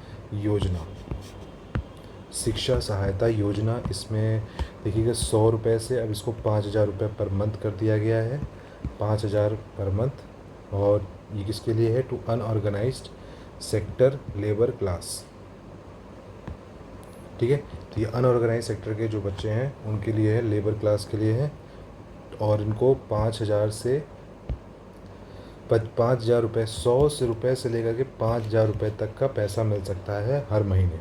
योजना, इसमें देखिएगा 100 रुपये से अब इसको 5000 रुपये पर मंथ कर दिया गया है, 5000 पर मंथ। और ये किसके लिए है, to unorganised sector labour class, ठीक है। तो ये अनऑर्गेनाइज सेक्टर के जो बच्चे हैं उनके लिए है, लेबर क्लास के लिए है, और इनको 5000 रुपये, 100 रुपये से लेकर के 5000 रुपये तक का पैसा मिल सकता है हर महीने,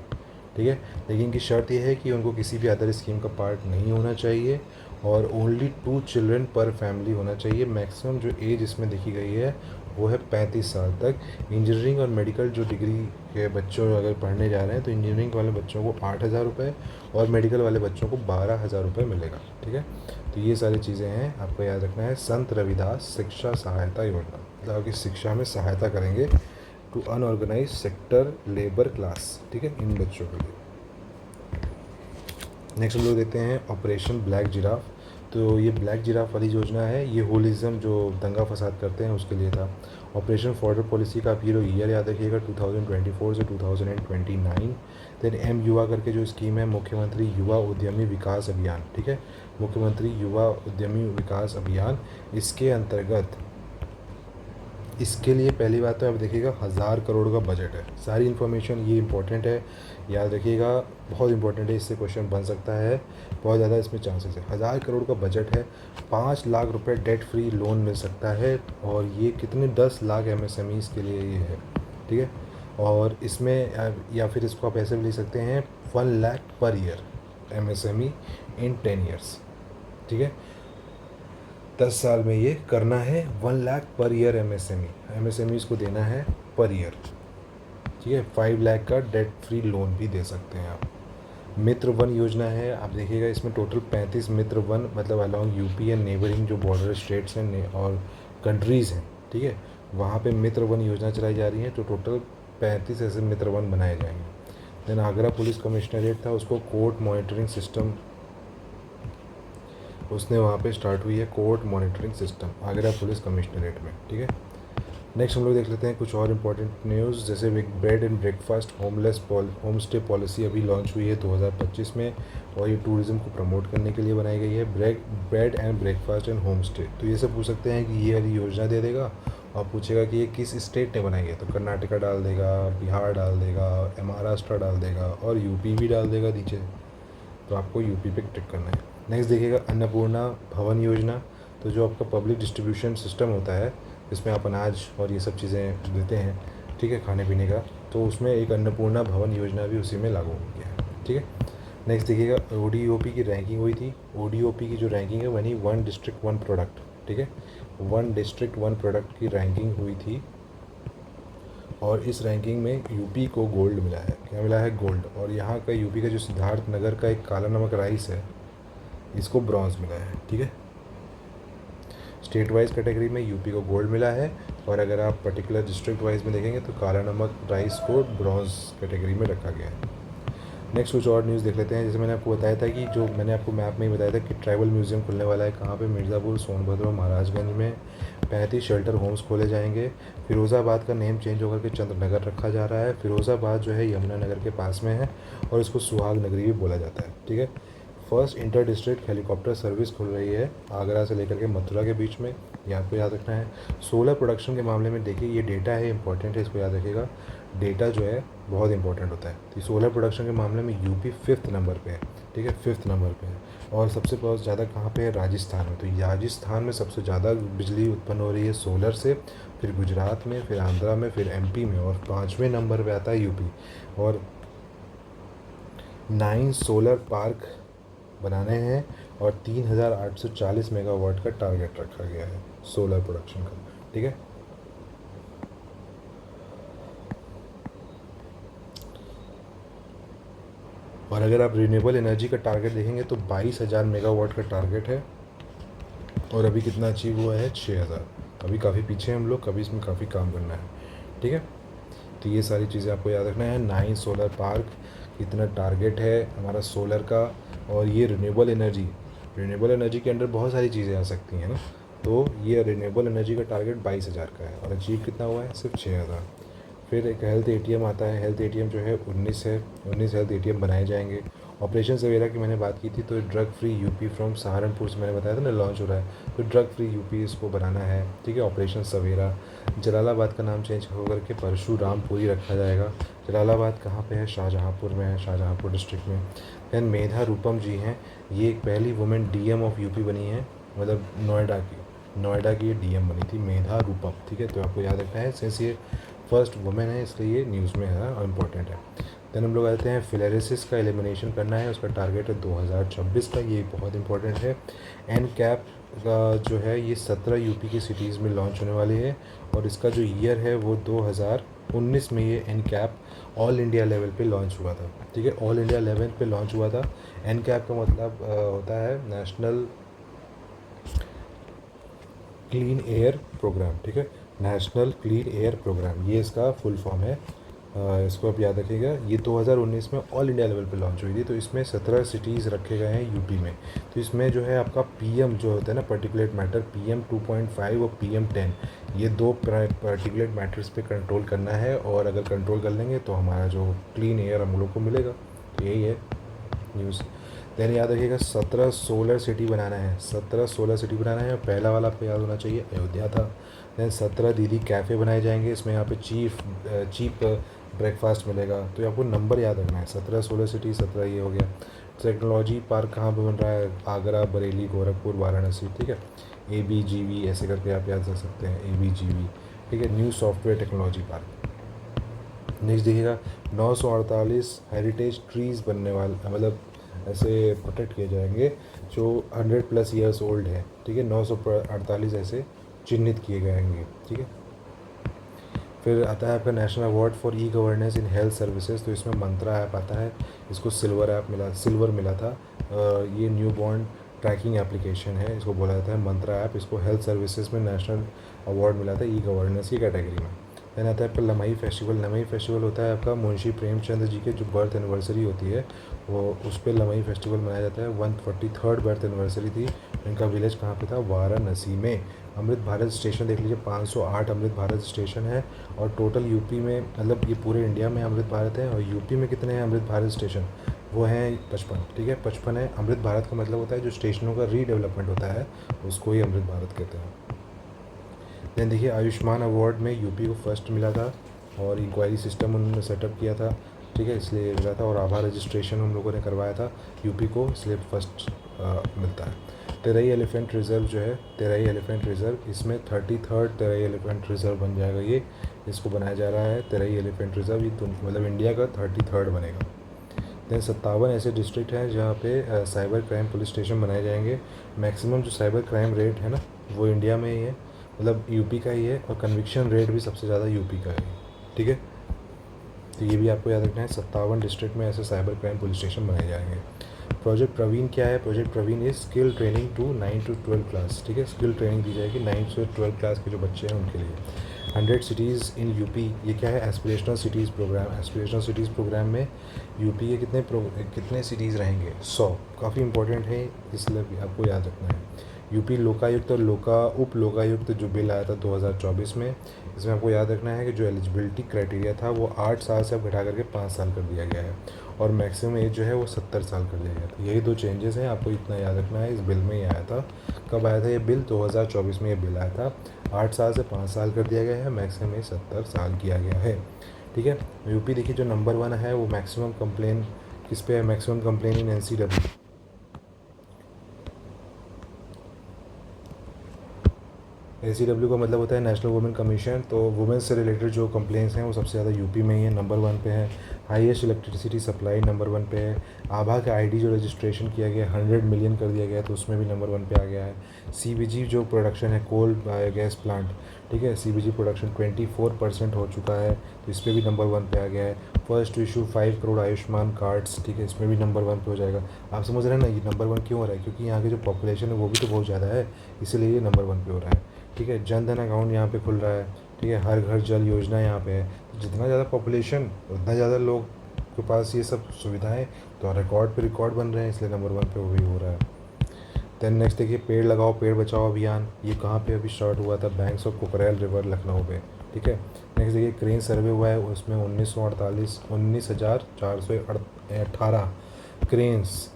ठीक है। लेकिन इनकी शर्त यह है कि उनको किसी भी अदर स्कीम का पार्ट नहीं होना चाहिए, और ओनली 2 चिल्ड्रन पर फैमिली होना चाहिए। मैक्सिमम जो एज इसमें देखी गई है वो है 35 साल तक। इंजीनियरिंग और मेडिकल जो डिग्री के बच्चों अगर पढ़ने जा रहे हैं तो इंजीनियरिंग वाले बच्चों को 8000 रुपये और मेडिकल वाले बच्चों को 12000 रुपये मिलेगा, ठीक है। तो ये सारी चीज़ें हैं, आपको याद रखना है। संत रविदास शिक्षा सहायता योजना, मतलब आपकी शिक्षा में सहायता करेंगे, to unorganised sector labour class, ठीक है, इन बच्चों के लिए। नेक्स्ट हम लोग देखते हैं ऑपरेशन ब्लैक जिराफ। तो ये ब्लैक जिराफ वाली योजना है, ये होलिज्म जो दंगा फसाद करते हैं उसके लिए था। ऑपरेशन फॉर्डर पॉलिसी का आप ईयर याद रखिएगा, 2024 से 2029। देन युवा करके जो स्कीम है, मुख्यमंत्री युवा उद्यमी विकास अभियान, ठीक है, मुख्यमंत्री युवा उद्यमी विकास अभियान। इसके अंतर्गत इसके लिए पहली बात तो आप देखिएगा 1000 करोड़ का बजट है। सारी इन्फॉर्मेशन ये इंपॉर्टेंट है, याद रखिएगा, बहुत इंपॉर्टेंट है, इससे क्वेश्चन बन सकता है, बहुत ज़्यादा इसमें चांसेस है। 1000 करोड़ का बजट है, 5 लाख रुपए डेट फ्री लोन मिल सकता है, और ये कितने 10 लाख MSMEs के लिए ये है, ठीक है। और इसमें या फिर इसको आप ऐसे भी ले सकते हैं 1 लाख पर ईयर MSME इन 10 ईयर्स, ठीक है। 10 साल में ये करना है, 1 लाख पर ईयर MSMEs को देना है पर ईयर, ठीक है। 5 लाख का डेट फ्री लोन भी दे सकते हैं आप। मित्र वन योजना है, आप देखिएगा इसमें टोटल 35 मित्र वन, मतलब अलॉन्ग यूपी एंड नेबरिंग जो बॉर्डर स्टेट्स हैं और कंट्रीज़ हैं, ठीक है, वहाँ पे मित्र वन योजना चलाई जा रही है। तो टोटल 35 ऐसे मित्र वन बनाए जाएंगे। देन आगरा पुलिस कमिश्नरेट था, उसको कोर्ट मॉनिटरिंग सिस्टम, उसने वहाँ पे स्टार्ट हुई है court monitoring system Agra police commissionerate में, ठीक है। नेक्स्ट हम लोग देख लेते हैं कुछ और इम्पोर्टेंट न्यूज़, जैसे bread and breakfast home stay policy अभी लॉन्च हुई है 2025 में, और ये टूरिज़्म को प्रमोट करने के लिए बनाई गई है। Bread and breakfast and home stay, तो ये सब पूछ सकते हैं कि ये वाली योजना दे देगा, और पूछेगा कि ये किस स्टेट ने बनाई है, तो कर्नाटका डाल देगा, बिहार डाल देगा, महाराष्ट्र डाल देगा, और यूपी भी डाल देगा नीचे, तो आपको यूपी पे टिक करना है। नेक्स्ट देखिएगा अन्नपूर्णा भवन योजना, तो जो आपका पब्लिक डिस्ट्रीब्यूशन सिस्टम होता है, इसमें आप अनाज और ये सब चीज़ें देते हैं, ठीक है, खाने पीने का, तो उसमें एक अन्नपूर्णा भवन योजना भी उसी में लागू हो गया है, ठीक है। नेक्स्ट देखिएगा ODOP की रैंकिंग हुई थी। ODOP की जो रैंकिंग है बनी 1 डिस्ट्रिक्ट 1 प्रोडक्ट, ठीक है, 1 डिस्ट्रिक्ट 1 प्रोडक्ट की रैंकिंग हुई थी, और इस रैंकिंग में यूपी को गोल्ड मिला है। क्या मिला है? गोल्ड। और यहाँ का यूपी का जो सिद्धार्थ नगर का एक काला नमक राइस है, इसको ब्रॉन्ज़ मिला है, ठीक है। स्टेट वाइज कैटेगरी में यूपी को गोल्ड मिला है, और अगर आप पर्टिकुलर डिस्ट्रिक्ट वाइज में देखेंगे तो काला नमक राइस को ब्रॉन्ज़ कैटेगरी में रखा गया है। नेक्स्ट कुछ और न्यूज़ देख लेते हैं। जैसे मैंने आपको बताया था कि जो मैंने आपको मैप में ही बताया था कि ट्राइबल म्यूज़ियम खुलने वाला है, कहाँ पे? मिर्ज़ापुर, सोनभद्र और महाराजगंज में 35 शेल्टर होम्स खोले जाएंगे। फिरोज़ाबाद का नेम चेंज होकर के चंद्रनगर रखा जा रहा है। फिरोज़ाबाद जो है यमुना नगर के पास में है, और इसको सुहाग नगरी भी बोला जाता है, ठीक है। First inter district helicopter service खुल रही है आगरा से लेकर के मथुरा के बीच में, ये आपको याद रखना है। सोलर प्रोडक्शन के मामले में देखिए, ये डेटा है, इंपॉर्टेंट है, इसको याद रखिएगा। डेटा जो है बहुत इंपॉर्टेंट होता है। तो सोलर प्रोडक्शन के मामले में यूपी 5th नंबर पे है, ठीक है, 5th नंबर पे है। और सबसे बहुत ज़्यादा कहाँ पे है? राजस्थान में। तो राजस्थान में सबसे ज़्यादा बिजली उत्पन्न हो रही है सोलर से, फिर गुजरात में, फिर आंध्रा में, फिर MP में, और 5वें नंबर पे आता है यूपी। और 9 सोलर पार्क बनाने हैं, और 3840 मेगावाट का टारगेट रखा गया है सोलर प्रोडक्शन का, ठीक है। और अगर आप रिन्यूएबल एनर्जी का टारगेट देखेंगे तो 22,000 मेगावाट का टारगेट है, और अभी कितना अचीव हुआ है? 6,000। अभी काफ़ी पीछे हैं हम लोग, कभी इसमें काफ़ी काम करना है, ठीक है। तो ये सारी चीज़ें आपको याद रखना है। 9 सोलर पार्क, कितना टारगेट है हमारा सोलर का, और ये रिन्यूएबल एनर्जी के अंडर बहुत सारी चीज़ें आ सकती हैं ना। तो ये रिन्यूएबल एनर्जी का टारगेट 22,000 का है, और अचीव कितना हुआ है? सिर्फ 6,000। फिर एक हेल्थ ATM आता है। हेल्थ ATM जो है 19 है, 19 हेल्थ ATM बनाए जाएंगे। ऑपरेशन सवेरा की मैंने बात की थी, तो drug free UP from Saharanpur से मैंने बताया था ना लॉन्च हो रहा है, तो ड्रग फ्री यूपी इसको बनाना है, ठीक है, ऑपरेशन सवेरा। जलालाबाद का नाम चेंज होकर के परशुरामपुरी रखा जाएगा। जलालाबाद कहाँ पे है? शाहजहाँपुर में है, शाहजहाँपुर डिस्ट्रिक्ट में। दैन मेधा रूपम जी हैं, ये एक पहली वुमेन DM ऑफ यूपी बनी है, मतलब नोएडा की ये DM बनी थी, मेधा रूपम, ठीक है। तो आपको याद रखना है, सिंस ये फर्स्ट वुमेन है इसलिए ये न्यूज़ में है और इम्पोर्टेंट है। देन हम लोग आते हैं फिलेरिसिस का एलिमिनेशन करना है, उसका टारगेट है 2026 का, ये बहुत इंपॉर्टेंट है। NCAP का जो है ये 17 यूपी की सिटीज़ में लॉन्च होने वाली है, और इसका जो ईयर है वो 2019 में ये NCAP ऑल इंडिया लेवल पे लॉन्च हुआ था, ठीक है, ऑल इंडिया लेवल पे लॉन्च हुआ था। NCAP का मतलब होता है नेशनल क्लीन एयर प्रोग्राम, ठीक है, नेशनल क्लीन एयर प्रोग्राम, ये इसका फुल फॉर्म है। इसको आप याद रखिएगा। ये 2019 में ऑल इंडिया लेवल पे लॉन्च हुई थी, तो इसमें 17 सिटीज़ रखे गए हैं यूपी में। तो इसमें जो है आपका PM जो होता है ना, पर्टिकुलेट मैटर, PM 2.5 और PM 10, ये दो पर्टिकुलेट मैटर्स पे कंट्रोल करना है, और अगर कंट्रोल कर लेंगे तो हमारा जो क्लीन एयर हम लोग को मिलेगा, तो यही है। न्यूज़। देन याद रखिएगा 17 सोलर सिटी बनाना है, 17 सोलर सिटी बनाना है। पहला वाला आपको याद होना चाहिए अयोध्या था। देन 17 दीदी कैफ़े बनाए जाएंगे, इसमें यहाँ पे चीप ब्रेकफास्ट मिलेगा। तो ये आपको नंबर याद रखना है, 17 सोलर सिटी, 17 ये हो गया। टेक्नोलॉजी पार्क कहाँ पे बन रहा है, आगरा, बरेली, गोरखपुर, वाराणसी, ठीक है। ABGV ऐसे करके आप याद रख सकते हैं, ABGV, ठीक है। New software technology park. Next देखिएगा 948 हेरिटेज ट्रीज़ बनने वाले, मतलब ऐसे प्रोटेक्ट किए जाएंगे जो 100+ ईयर्स ओल्ड है, ठीक है। 948 ऐसे चिन्हित किए जाएंगे, ठीक है। फिर आता है आपका national award for e-governance in health services. तो इसमें मंत्रा ऐप आता है, इसको सिल्वर मिला था। ये न्यू बॉर्न ट्रैकिंग एप्लीकेशन है, इसको बोला जाता है मंत्रा ऐप। इसको हेल्थ सर्विसेज में नेशनल अवार्ड मिला था ई-गवर्नेंस की कैटेगरी में। देन आता है आपका लमई फेस्टिवल। लमई फेस्टिवल होता है आपका मुंशी प्रेमचंद जी के जो बर्थ एनिवर्सरी होती है, वो उस पर लमई फेस्टिवल मनाया जाता है। 143rd बर्थ एनिवर्सरी थी। इनका विलेज कहाँ पे था, वाराणसी में। अमृत भारत स्टेशन देख लीजिए, 508 अमृत भारत स्टेशन है। और टोटल यूपी में, मतलब ये पूरे इंडिया में अमृत भारत है, और यूपी में कितने हैं अमृत भारत स्टेशन, वो हैं 55, ठीक है। 55 है। अमृत भारत का मतलब होता है जो स्टेशनों का रीडेवलपमेंट होता है, उसको ही अमृत भारत कहते हैं। देन देखिए आयुष्मान अवार्ड में यूपी को फर्स्ट मिला था, और इंक्वायरी सिस्टम उन्होंने सेटअप किया था, ठीक है, इसलिए मिला था। और आभा रजिस्ट्रेशन हम लोगों ने करवाया था यूपी को, इसलिए फर्स्ट मिलता है। तेरई एलिफेंट रिज़र्व जो है, तेरई एलिफेंट रिज़र्व, इसमें 33rd तेरई एलिफेंट रिज़र्व बन जाएगा ये। इसको बनाया जा रहा है तेरई एलिफेंट रिज़र्व, ये मतलब इंडिया का 33rd बनेगा। देन 57 ऐसे डिस्ट्रिक्ट हैं जहाँ पे साइबर क्राइम पुलिस स्टेशन बनाए जाएंगे। मैक्सिमम जो साइबर क्राइम रेट है ना, वो इंडिया में ही है, मतलब यूपी का ही है। और कन्विक्शन रेट भी सबसे ज़्यादा यूपी का है, ठीक है। तो ये भी आपको याद रखना है, 57 डिस्ट्रिक्ट में ऐसे साइबर क्राइम पुलिस स्टेशन बनाए जाएंगे। प्रोजेक्ट प्रवीण क्या है, project Praveen is skill training to 9 to 12 class, ठीक है। स्किल ट्रेनिंग दी जाएगी 9 से 12 क्लास के जो बच्चे हैं उनके लिए। 100 सिटीज़ इन यूपी, ये क्या है, aspirational cities programme. Aspirational cities programme में यूपी के कितने सिटीज़ रहेंगे, 100। काफ़ी इंपॉर्टेंट है, इसलिए भी आपको याद रखना है। यूपी लोकायुक्त और उप लोकायुक्त जो बिल आया था 2024 में, इसमें आपको याद रखना है कि जो एलिजिबिलिटी क्राइटेरिया था वो 8 साल से अब घटा करके 5 साल कर दिया गया है, और मैक्सिमम एज जो है वो 70 साल कर दिया गया था। यही 2 चेंजेस हैं, आपको इतना याद रखना है। इस बिल में ही आया था, कब आया था ये बिल, 2024 में ये बिल आया था। 8 साल से 5 साल कर दिया गया है, मैक्सिमम एज 70 साल किया गया है, ठीक है। यूपी देखिए जो नंबर 1 है वो मैक्सिमम कंप्लेन किस पे है, मैक्सिमम कंप्लेन इन NCW। NCW का मतलब होता है नेशनल वुमेन कमीशन। तो वुमेन से रिलेटेड जो कंप्लेंट्स हैं वो सबसे ज़्यादा यूपी में ही है, नंबर 1 पे है। हाईएस्ट इलेक्ट्रिसिटी सप्लाई नंबर 1 पे है। आभा का आईडी जो रजिस्ट्रेशन किया गया 100 मिलियन कर दिया गया, तो उसमें भी नंबर 1 पे आ गया है। CBG जो प्रोडक्शन है, कोल बायोगैस प्लांट, ठीक है, CBG प्रोडक्शन 24% हो चुका है, तो इस पर भी नंबर 1 पे आ गया है। First issue 5 crore Ayushman cards, ठीक है, इसमें भी नंबर 1 पे हो जाएगा। आप समझ रहे हैं ना, ये नंबर 1 क्यों हो रहा है, क्योंकि यहाँ की जो पॉपुलेशन है वो भी तो बहुत ज़्यादा है, इसीलिए ये नंबर 1 पे हो रहा है, ठीक है। जन धन अकाउंट यहाँ पे खुल रहा है, ठीक है। हर घर जल योजना यहाँ पे है। जितना ज़्यादा पॉपुलेशन उतना ज़्यादा लोग के पास ये सब सुविधाएं, तो रिकॉर्ड पे रिकॉर्ड बन रहे हैं, इसलिए नंबर 1 पे वो भी हो रहा है। देन नेक्स्ट देखिए पेड़ लगाओ पेड़ बचाओ अभियान, ये कहाँ पे अभी स्टार्ट हुआ था, banks of Kukrail river Lucknow पे, ठीक है। नेक्स्ट देखिए क्रेन सर्वे हुआ है, उसमें 19,418 क्रेन्स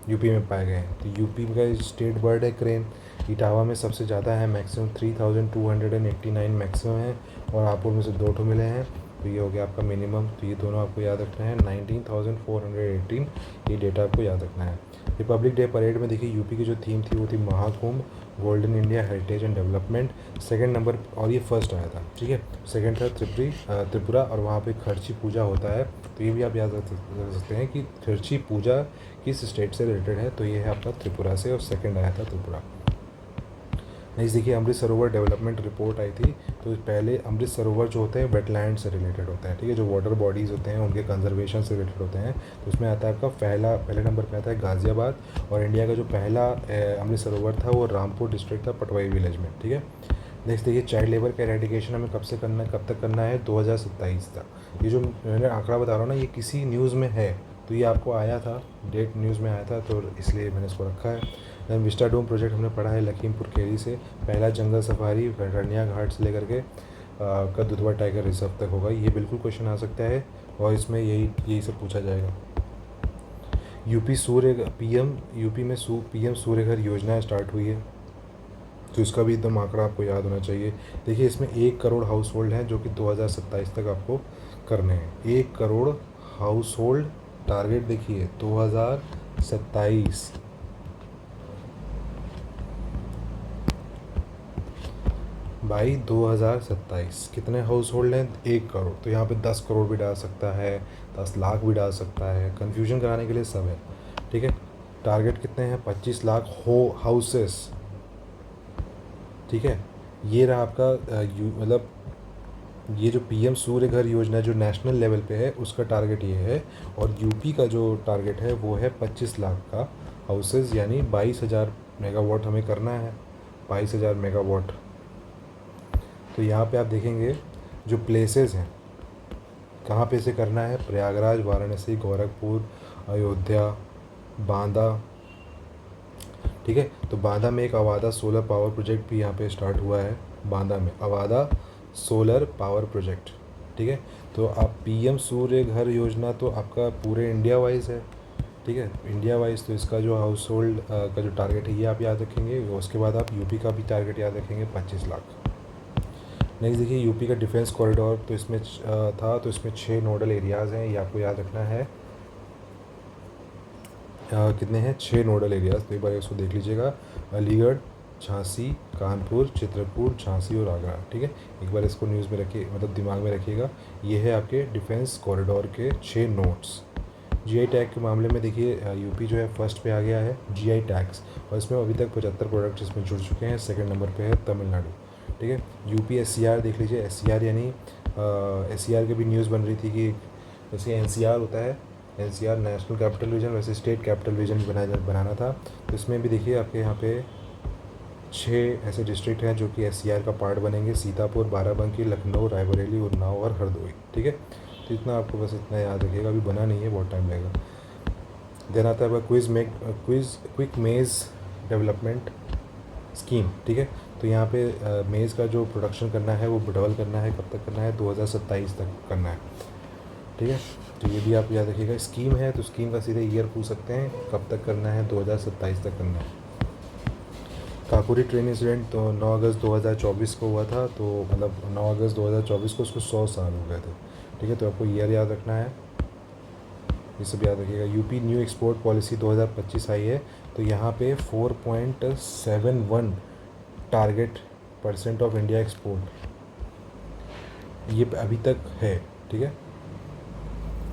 यूपी में पाए गए हैं। तो यूपी का स्टेट बर्ड है क्रेन। इटावा में सबसे ज़्यादा है, मैक्सिमम 3,289 मैक्सिमम है, और हापुड़ में से 2 ठो मिले हैं, तो ये हो गया आपका मिनिमम। तो ये दोनों आपको याद रखना है, 19,418, ये डेटा आपको याद रखना है। रिपब्लिक डे परेड में देखिए यूपी की जो थीम थी वो थी Mahakumbh, golden India, heritage and development. Second number, और ये फर्स्ट आया था, ठीक है। सेकंड था त्रिपुरा, और वहाँ पे खर्ची पूजा होता है। तो ये भी आप याद रख सकते हैं कि खर्ची पूजा किस स्टेट से रिलेटेड है, तो ये है आपका त्रिपुरा से, और सेकंड आया था त्रिपुरा। नेक्स्ट देखिए अमृत सरोवर डेवलपमेंट रिपोर्ट आई थी। तो पहले अमृत सरोवर जो होते हैं वेटलैंड से रिलेटेड होते हैं, ठीक है, जो वाटर बॉडीज़ होते हैं उनके कंजर्वेशन से रिलेटेड होते हैं। तो उसमें आता है आपका पहले नंबर पे आता है गाज़ियाबाद, और इंडिया का जो पहला अमृत सरोवर था वो रामपुर डिस्ट्रिक्ट था, पटवाई विलेज में, ठीक है। नेक्स्ट देखिए चाइल्ड लेबर का एरेडिकेशन हमें कब तक करना है, 2027 तक। ये जो मैंने आंकड़ा बता रहा हूँ ना, ये किसी न्यूज़ में है, तो ये आपको आया था, डेट न्यूज़ में आया था, तो इसलिए मैंने इसको रखा है। देन विस्टाडोम प्रोजेक्ट हमने पढ़ा है लखीमपुर खीरी से। पहला जंगल सफारी रनिया घाट से लेकर के का दुधवा टाइगर रिजर्व तक होगा, ये बिल्कुल क्वेश्चन आ सकता है, और इसमें यही सब पूछा जाएगा। यूपी में पीएम सूर्य घर योजना स्टार्ट हुई है, तो इसका भी एकदम आंकड़ा आपको याद होना चाहिए। देखिए इसमें 1 करोड़ हाउस होल्ड हैं जो कि 2027 तक आपको करने हैं। 1 करोड़ हाउस होल्ड टारगेट देखिए 2027। बाई 2027 कितने हाउस होल्ड हैं? 1 करोड़। तो यहाँ पे 10 करोड़ भी डाल सकता है, 10 लाख भी डाल सकता है, कन्फ्यूजन कराने के लिए सब है, ठीक है। टारगेट कितने हैं? 25 लाख हाउसेस, ठीक है। ये रहा आपका मतलब ये जो पीएम सूर्य घर योजना जो नेशनल लेवल पे है उसका टारगेट ये है, और यूपी का जो टारगेट है वो है 25 लाख का हाउसेस, यानी 22,000 मेगावाट हमें करना है, 22,000 मेगावाट। तो यहाँ पे आप देखेंगे जो प्लेसेस हैं कहाँ पे से करना है, प्रयागराज, वाराणसी, गोरखपुर, अयोध्या, बांदा, ठीक है। तो बांदा में एक अवादा सोलर पावर प्रोजेक्ट भी यहाँ पे स्टार्ट हुआ है, बांदा में अवादा सोलर पावर प्रोजेक्ट, ठीक है। तो आप पीएम सूर्य घर योजना तो आपका पूरे इंडिया वाइज है, ठीक है, इंडिया वाइज। तो इसका जो हाउस होल्ड का जो टारगेट है ये आप याद रखेंगे। उसके बाद आप यूपी का भी टारगेट याद रखेंगे, 25 लाख। नेक्स्ट देखिए यूपी का डिफेंस कॉरिडोर, तो इसमें था, तो इसमें 6 नोडल एरियाज़ हैं, ये आपको याद रखना है। कितने हैं? 6 नोडल एरियाज़, तो एक बार इसको देख लीजिएगा। अलीगढ़, झांसी, कानपुर, चित्रकूट, झांसी और आगरा, ठीक है। एक बार इसको न्यूज़ में रखिए, मतलब दिमाग में रखिएगा। ये है आपके डिफेंस कॉरिडोर के 6 नोड्स। जीआई टैग के मामले में देखिए यूपी जो है फर्स्ट पे आ गया है जीआई टैग्स, और इसमें अभी तक 75 प्रोडक्ट्स इसमें जुड़ चुके हैं। सेकंड नंबर पे है तमिलनाडु, ठीक है। यूपी एससीआर देख लीजिए, एससीआर यानी एससीआर की भी न्यूज़ बन रही थी कि जैसे एनसीआर होता है, एनसीआर नेशनल कैपिटल रीजन, वैसे स्टेट कैपिटल रीजन भी बनाना था। तो इसमें भी देखिए आपके यहाँ पे 6 ऐसे डिस्ट्रिक्ट हैं जो कि एससीआर का पार्ट बनेंगे, सीतापुर, बाराबंकी, लखनऊ, रायबरेली, उन्नाव और हरदोई, ठीक है। तो इतना आपको बस इतना याद रखिएगा, अभी बना नहीं है, बहुत टाइम लगेगा। देन आता है क्विक मेज़ डेवलपमेंट स्कीम, ठीक है। तो यहाँ पे मेज़ का जो प्रोडक्शन करना है वो डबल करना है, कब तक करना है? 2027 तक करना है, ठीक है। तो ये भी आप याद रखिएगा। स्कीम है तो स्कीम का सीधे ईयर पूछ सकते हैं, कब तक करना है? 2027 तक करना है। काकोरी ट्रेन इंसिडेंट तो 9 अगस्त 2024 को हुआ था, तो मतलब 9 अगस्त 2024 को उसको 100 साल हो गए थे, ठीक है। तो आपको ईयर याद रखना है, ये सब याद रखिएगा। यूपी न्यू एक्सपोर्ट पॉलिसी 2025 आई है, तो यहाँ पे 4.71 टारगेट % ऑफ इंडिया एक्सपोर्ट ये अभी तक है, ठीक है।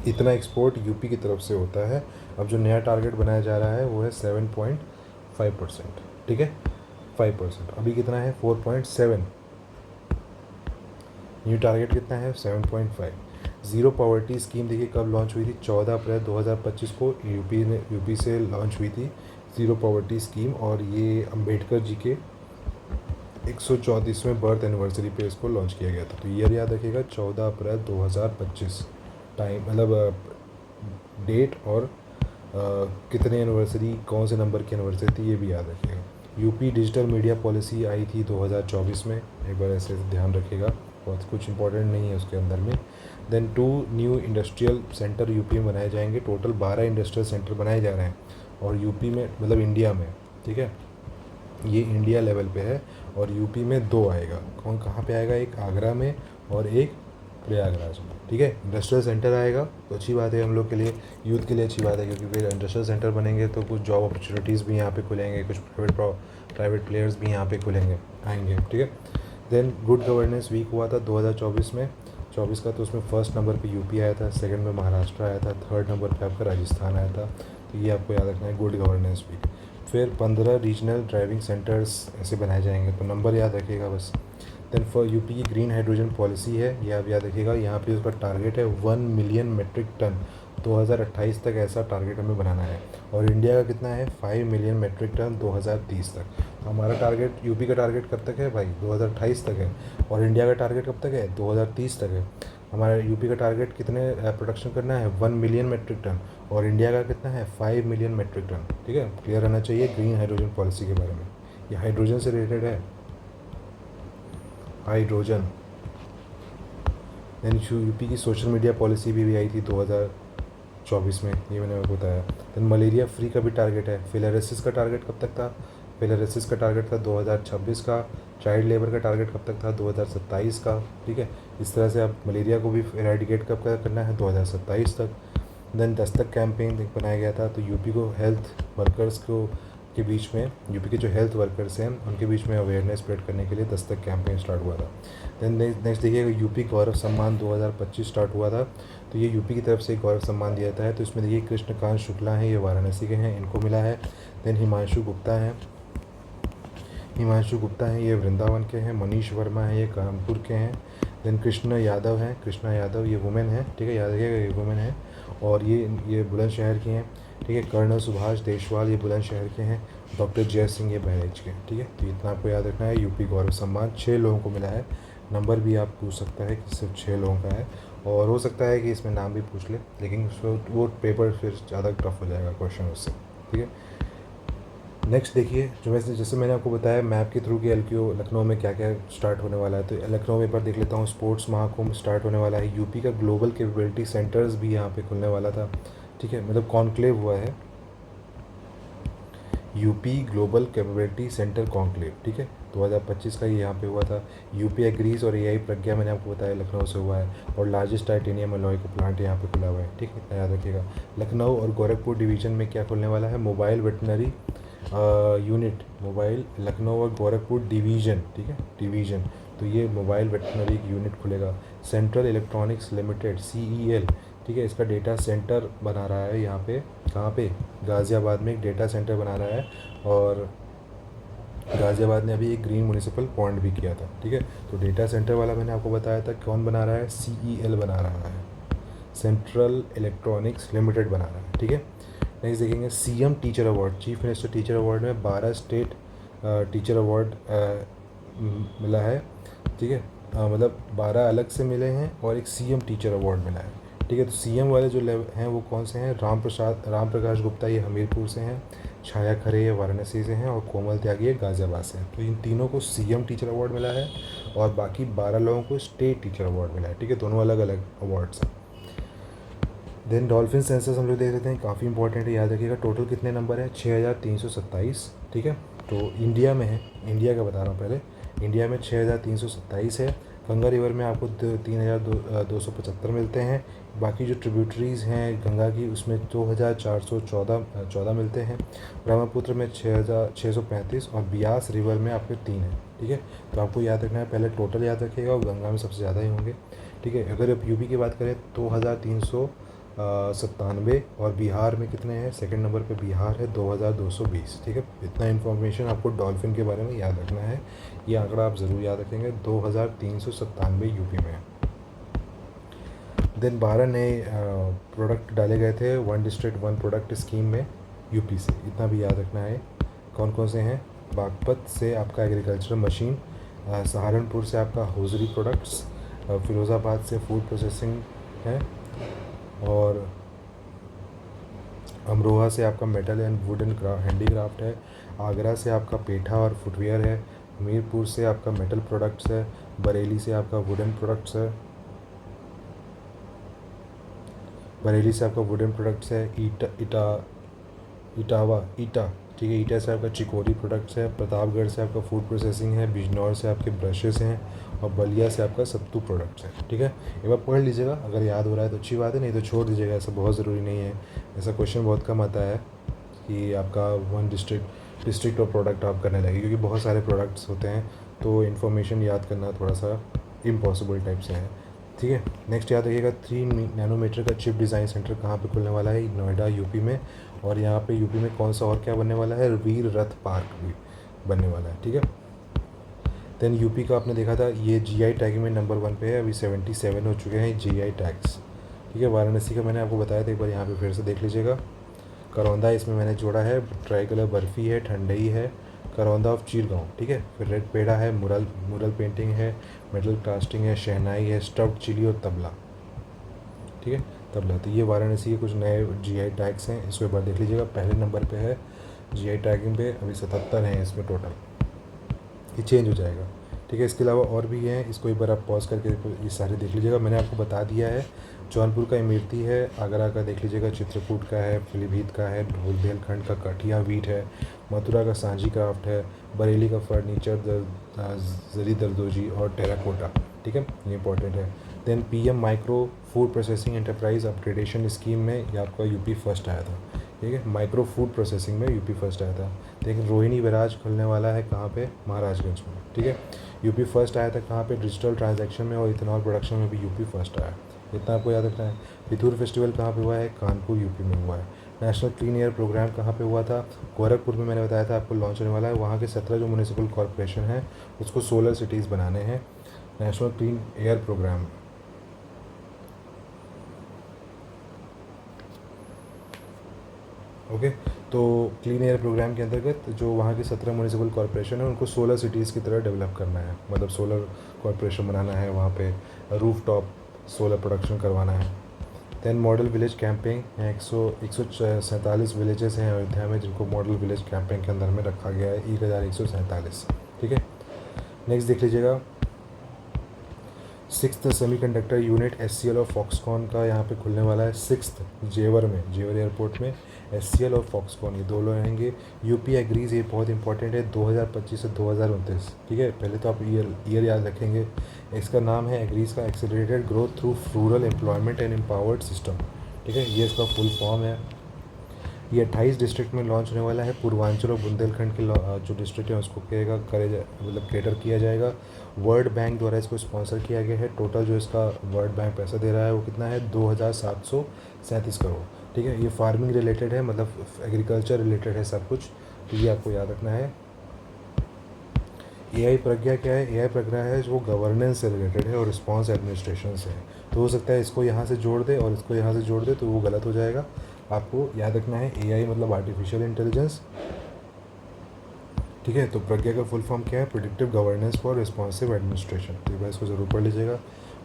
इतना एक्सपोर्ट यूपी की तरफ से होता है। अब जो नया टारगेट बनाया जा रहा है वो है 7.5%, ठीक है, 5%। अभी कितना है? 4.7। न्यू टारगेट कितना है? 7.5। ज़ीरो पॉवर्टी स्कीम देखिए कब लॉन्च हुई थी? 14 अप्रैल 2025 को यूपी से लॉन्च हुई थी ज़ीरो पॉवर्टी स्कीम, और ये अंबेडकर जी के 134वें बर्थ एनिवर्सरी पे इसको लॉन्च किया गया था। तो ईयर याद रखिएगा, 14 अप्रैल 2025। टाइम मतलब डेट और कितने एनिवर्सरी, कौन से नंबर की एनिवर्सरी थी, ये भी याद रखिएगा। यूपी डिजिटल मीडिया पॉलिसी आई थी 2024 में, एक बार ऐसे ध्यान रखिएगा, बहुत कुछ इंपॉर्टेंट नहीं है उसके अंदर में। Then 2 new industrial centre UP में बनाए जाएंगे, टोटल 12 इंडस्ट्रियल सेंटर बनाए जा रहे हैं, और यूपी में मतलब इंडिया में, ठीक है, ये इंडिया लेवल पे है। और यूपी में 2 आएगा, कौन कहाँ पे आएगा? एक आगरा में और एक प्रयागराज में, ठीक है। इंडस्ट्रियल सेंटर आएगा तो अच्छी बात है हम लोग के लिए, यूथ के लिए अच्छी बात है, क्योंकि फिर इंडस्ट्रियल सेंटर बनेंगे तो कुछ जॉब अपॉर्चुनिटीज़ भी यहाँ पे खुलेंगे, कुछ प्राइवेट प्लेयर्स भी यहाँ पे खुलेंगे आएंगे, ठीक है। देन गुड गवर्नेंस वीक हुआ था 2024 में, 24 का, तो उसमें फर्स्ट नंबर पे यूपी आया था, सेकंड में महाराष्ट्र आया था, थर्ड नंबर पे आपका राजस्थान आया था। तो ये आपको याद रखना है, गुड गवर्नेंस वीक। फिर 15 रीजनल ड्राइविंग सेंटर्स ऐसे बनाए जाएंगे, तो नंबर याद रखिएगा बस। देन फॉर यूपी की ग्रीन हाइड्रोजन पॉलिसी है, ये आप याद रखिएगा। यहाँ पे उसका टारगेट है 1 मिलियन मेट्रिक टन, 2028 तक ऐसा टारगेट हमें बनाना है। और इंडिया का कितना है? 5 मिलियन मेट्रिक टन 2030 तक। तो हमारा टारगेट, यूपी का टारगेट कब तक है भाई? 2028 तक है। और इंडिया का टारगेट कब तक है? 2030 तक है। हमारा यूपी का टारगेट कितने प्रोडक्शन करना है? 1 मिलियन मेट्रिक टन, और इंडिया का कितना है? 5 मिलियन मेट्रिक टन, ठीक है। क्लियर रहना चाहिए ग्रीन हाइड्रोजन पॉलिसी के बारे में, ये हाइड्रोजन से रिलेटेड है, हाइड्रोजन। देन यूपी की सोशल मीडिया पॉलिसी भी आई थी 2024 में, ये मैंने आपको बताया। देन मलेरिया फ्री का भी टारगेट है। फिलेरिसिस का टारगेट कब तक था? फिलेरिसिस का टारगेट था 2026 का। चाइल्ड लेबर का टारगेट कब तक था? 2027 का। ठीक है, इस तरह से आप मलेरिया को भी इरेडिकेट कब करना है? 2027 तक। देन दस्तक कैंपेन बनाया गया था, तो यूपी को हेल्थ वर्कर्स को के बीच में, यूपी के जो हेल्थ वर्कर्स हैं उनके बीच में अवेयरनेस स्प्रेड करने के लिए दस्तक कैंपेन स्टार्ट हुआ था। देन नेक्स्ट देखिएगा, यूपी गौरव सम्मान 2025 स्टार्ट हुआ था, तो ये यूपी की तरफ से गौरव सम्मान दिया जाता है। तो इसमें देखिए कृष्णकांत शुक्ला हैं, ये वाराणसी के हैं, इनको मिला है। देन हिमांशु गुप्ता हैं, ये वृंदावन के हैं। मनीष वर्मा हैं, ये कानपुर के हैं। देन कृष्णा यादव ये वुमेन है, ठीक है, याद रखिएगा ये वुमेन है, और ये बुलंदशहर की हैं। ठीक है, कर्नल सुभाष देशवाल ये बुलंदशहर के हैं। डॉक्टर जय सिंह ये बहराइच के हैं। ठीक है, तो इतना आपको याद रखना है। यूपी गौरव सम्मान 6 लोगों को मिला है। नंबर भी आप पूछ सकता है कि सिर्फ 6 लोगों का है, और हो सकता है कि इसमें नाम भी पूछ ले, लेकिन वो पेपर फिर ज़्यादा टफ हो जाएगा क्वेश्चन उससे। ठीक है, नेक्स्ट देखिए, जो जैसे मैंने आपको बताया मैप के थ्रू कि एलक्यू लखनऊ में क्या क्या स्टार्ट होने वाला है, तो लखनऊ में एक बार देख लेता हूँ। स्पोर्ट्स महाकुंभ स्टार्ट होने वाला है। यूपी का ग्लोबल कैपेबिलिटी सेंटर्स भी यहाँ पे खुलने वाला था। ठीक है, मतलब कॉन्क्लेव हुआ है, UP global capability centre conclave. ठीक है, 2025 का ये यहाँ पे हुआ था। यूपी एग्रीज और एआई प्रज्ञा मैंने आपको बताया लखनऊ से हुआ है, और लार्जेस्ट टाइटेनियम अलॉय का प्लांट यहाँ पे खुला हुआ है। ठीक है, याद रखिएगा। लखनऊ और गोरखपुर डिवीजन में क्या खुलने वाला है? Mobile veterinary unit. Mobile Lucknow और गोरखपुर डिवीज़न, ठीक है, डिवीज़न, तो ये मोबाइल वेटनरी यूनिट खुलेगा। सेंट्रल इलेक्ट्रॉनिक्स लिमिटेड CEL, ठीक है, इसका डेटा सेंटर बना रहा है यहाँ पे। कहाँ पे? गाज़ियाबाद में एक डेटा सेंटर बना रहा है, और गाज़ियाबाद ने अभी एक ग्रीन म्यूनिसिपल पॉइंट भी किया था। ठीक है, तो डेटा सेंटर वाला मैंने आपको बताया था कौन बना रहा है? CEL बना रहा है, सेंट्रल इलेक्ट्रॉनिक्स लिमिटेड बना रहा है। ठीक है, नेक्स्ट देखेंगे CM teacher award. Chief minister teacher award में 12 स्टेट टीचर अवार्ड मिला है। ठीक है, मतलब 12 अलग से मिले हैं और एक CM टीचर अवार्ड मिला है। ठीक है, तो CM वाले जो लेवल हैं वो कौन से हैं? राम प्रकाश गुप्ता ये हमीरपुर से हैं, छाया खरे ये वाराणसी से हैं, और कोमल त्यागी ये गाज़ियाबाद से हैं। तो इन तीनों को CM टीचर अवार्ड मिला है, और बाकी 12 लोगों को स्टेट टीचर अवार्ड मिला है। ठीक है, दोनों अलग अलग अवार्ड्स हैं। देन डॉल्फिन सेंसस हम लोग देख लेते हैं, काफ़ी इंपॉर्टेंट है, याद रखिएगा। टोटल कितने नंबर है? 6327। ठीक है, तो इंडिया में है, इंडिया का बता रहा हूँ पहले। इंडिया में 6327 है। गंगा रिवर में आपको 3275 मिलते हैं। बाकी जो ट्रिब्यूटरीज़ हैं गंगा की, उसमें 2414 मिलते हैं। ब्रह्मपुत्र में 6635, और ब्यास रिवर में आपके 3 हैं। ठीक है, तो आपको याद रखना है, पहले टोटल याद रखिएगा, और गंगा में सबसे ज़्यादा ही होंगे। ठीक है, अगर आप यूपी की बात करें 2397, और बिहार में कितने हैं? सेकंड नंबर पे बिहार है 2220। ठीक है, इतना इन्फॉर्मेशन आपको डॉल्फिन के बारे में याद रखना है, ये आंकड़ा आप ज़रूर याद रखेंगे। 2397 यूपी में। देन 12 नए प्रोडक्ट डाले गए थे 1 डिस्ट्रिक्ट 1 प्रोडक्ट स्कीम में यूपी से, इतना भी याद रखना है। कौन कौन से हैं? बागपत से आपका एग्रीकल्चरल मशीन, सहारनपुर से आपका हौजरी प्रोडक्ट्स, फिरोज़ाबाद से फूड प्रोसेसिंग है, और अमरोहा से आपका metal and would and handicraft है। आगरा से आपका पेठा और फुटवेयर है। हमीरपुर से आपका मेटल प्रोडक्ट्स है। बरेली से आपका वुडन प्रोडक्ट्स है। ईटा, ठीक है, ईटा से आपका चिकोरी प्रोडक्ट्स है। प्रतापगढ़ से आपका फूड प्रोसेसिंग है। बिजनौर से आपके ब्रशेस हैं, और बलिया से आपका सत्तू प्रोडक्ट्स है। ठीक है, एक बार पढ़ लीजिएगा, अगर याद हो रहा है तो अच्छी बात है, नहीं तो छोड़ दीजिएगा, ऐसा बहुत ज़रूरी नहीं है। ऐसा क्वेश्चन बहुत कम आता है कि आपका 1 डिस्ट्रिक्ट और प्रोडक्ट आप करने लगे, क्योंकि बहुत सारे प्रोडक्ट्स होते हैं, तो इन्फॉर्मेशन याद करना थोड़ा सा इम्पॉसिबल टाइप से है। ठीक है, नेक्स्ट याद रखिएगा 3 नैनोमीटर का चिप डिज़ाइन सेंटर कहाँ पे खुलने वाला है? नोएडा यूपी में। और यहाँ पे यूपी में कौन सा और क्या बनने वाला है? वीर रथ पार्क भी बनने वाला है। ठीक है, देन यूपी का आपने देखा था, ये GI टैगिंग में नंबर 1 पे है, अभी 77 हो चुके हैं GI टैग्स। ठीक है, वाराणसी का मैंने आपको बताया था, एक बार यहाँ पे फिर से देख लीजिएगा। करौंदा इसमें मैंने जोड़ा है, ट्राई कलर बर्फ़ी है, ठंडई है, करौंदा ऑफ चीरगांव। ठीक है, फिर रेड पेड़ा है, मुरल पेंटिंग है, मेटल कास्टिंग है, शहनाई है, स्टफ्ड चिली और तबला। ठीक है, तबला। तो ये वाराणसी के कुछ नए GI टैग्स हैं, इसको एक बार देख लीजिएगा। पहले नंबर पे है GI टैगिंग पे, अभी 77 हैं इसमें टोटल, ये चेंज हो जाएगा। ठीक है, इसके अलावा और भी हैं, इसको एक बार आप पॉज करके ये सारे देख लीजिएगा। मैंने आपको बता दिया है जौनपुर का इमरती है, आगरा का देख लीजिएगा चित्रकूट का है, पीलीभीत का है, बुंदेलखंड का कठिया वीट है, मथुरा का सांची क्राफ्ट है, बरेली का फर्नीचर जरी दरदोजी और टेराकोटा। ठीक है, ये इंपॉर्टेंट है। Then PM micro food processing enterprise upgradation scheme में ये आपका यूपी फर्स्ट आया था। ठीक है, माइक्रो फूड प्रोसेसिंग में यूपी फर्स्ट आया था। लेकिन रोहिणी बैराज खुलने वाला है कहाँ पे? महाराजगंज में। ठीक है, यूपी फर्स्ट आया था कहाँ पे? डिजिटल ट्रांजैक्शन में, और इथेनॉल प्रोडक्शन में भी यूपी फर्स्ट आया। इतना आपको याद रखना है। पिथौर फेस्टिवल कहाँ पे हुआ है? कानपुर यूपी में हुआ है। नेशनल क्लीन एयर प्रोग्राम कहाँ पे हुआ था? गोरखपुर में, मैंने बताया था आपको लॉन्च होने वाला है। वहाँ के 17 जो म्यूनिसिपल कॉरपोरेशन हैं उसको सोलर सिटीज़ बनाने हैं। National clean air programme. Okay, तो क्लीन एयर प्रोग्राम के अंतर्गत जो वहाँ की 17 म्यूनिसिपल कॉरपोरेशन है उनको सोलर सिटीज़ की तरह डेवलप करना है, मतलब सोलर कॉरपोरेशन बनाना है, वहाँ पे रूफ टॉप सोलर प्रोडक्शन करवाना है। Then model village camping, 147 villages हैं अयोध्या में जिनको मॉडल विलेज कैंपिंग के अंदर में रखा गया है, 1147। ठीक है, नेक्स्ट देख लीजिएगा, 6th सेमीकंडक्टर यूनिट SCL और फॉक्सकॉन का यहाँ पे खुलने वाला है 6th जेवर में, जेवर एयरपोर्ट में SCL और फॉक्सकॉन ये दो लोग रहेंगे। यूपी एग्रीज, ये बहुत इंपॉर्टेंट है, 2025 से 2029। ठीक है, पहले तो आप ईयर याद रखेंगे। इसका नाम है एग्रीज का accelerated growth through rural employment and empowered system. ठीक है, ये इसका फुल फॉर्म है। ये 28 डिस्ट्रिक्ट में लॉन्च होने वाला है। पूर्वांचल और बुंदेलखंड के जो डिस्ट्रिक्ट हैं उसको मतलब कैटर किया जाएगा। वर्ल्ड बैंक द्वारा इसको स्पॉन्सर किया गया है। टोटल जो इसका वर्ल्ड बैंक पैसा दे रहा है वो कितना है? 2737 करोड़। ठीक है, ये फार्मिंग रिलेटेड है, मतलब एग्रीकल्चर रिलेटेड है सब कुछ, तो ये आपको याद रखना है। AI प्रज्ञा क्या है? AI प्रज्ञा है जो गवर्नेंस से रिलेटेड है और रिस्पॉन्स एडमिनिस्ट्रेशन से है। तो हो सकता है इसको यहाँ से जोड़ दे और इसको यहाँ से जोड़ दे तो वो गलत हो जाएगा। आपको याद रखना है AI मतलब आर्टिफिशियल इंटेलिजेंस। ठीक है, तो प्रज्ञा का फुल फॉर्म क्या है? Predictive governance for responsive administration. तो ये इसको ज़रूर पढ़ लीजिएगा।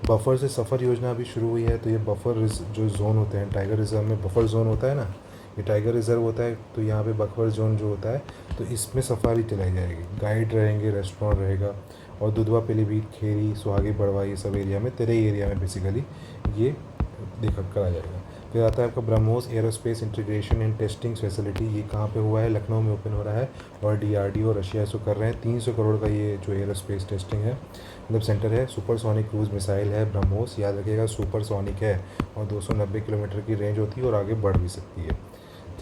बफर से सफ़र योजना अभी शुरू हुई है। तो ये बफर जो जोन होते हैं, टाइगर रिजर्व में बफर जोन होता है ना, ये टाइगर रिजर्व होता है, तो यहाँ पे बफर जोन जो होता है तो इसमें सफारी चलाई जाएगी, गाइड रहेंगे, रेस्टोरेंट रहेगा, और दुधवा, पीलीभीत, खेरी, सुहागी, बड़वा, ये सब एरिया में, तेरे एरिया में बेसिकली ये देखा करा जाएगा। फिर आता है आपका BrahMos aerospace integration and testing facility. ये कहाँ पे हुआ है? लखनऊ में ओपन हो रहा है, और DRDO रशिया इसको कर रहे हैं। 300 करोड़ का ये जो एरोस्पेस टेस्टिंग है मतलब सेंटर है। सुपरसोनिक क्रूज मिसाइल है ब्रह्मोस, याद रखिएगा सुपरसोनिक है, और 290 किलोमीटर की रेंज होती है और आगे बढ़ भी सकती है।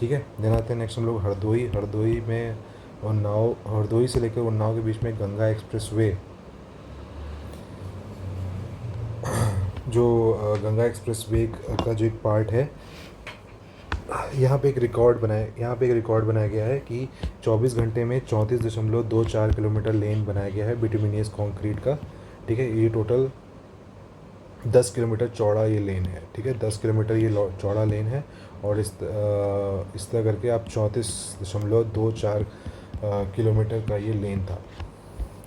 ठीक है, देन आते हैं नेक्स्ट हम लोग हरदोई में उन्नाव, हरदोई से लेकर उन्नाव के बीच में गंगा एक्सप्रेस वे, जो गंगा एक्सप्रेस वे का जो एक पार्ट है, यहाँ पे एक रिकॉर्ड बनाया गया है कि 24 घंटे में 34.24 किलोमीटर लेन बनाया गया है बिटुमिनियस कंक्रीट का। ठीक है, ये टोटल 10 किलोमीटर चौड़ा ये लेन है। ठीक है, 10 किलोमीटर ये चौड़ा लेन है, और इस तरह करके आप 34.24 किलोमीटर का ये लेन था,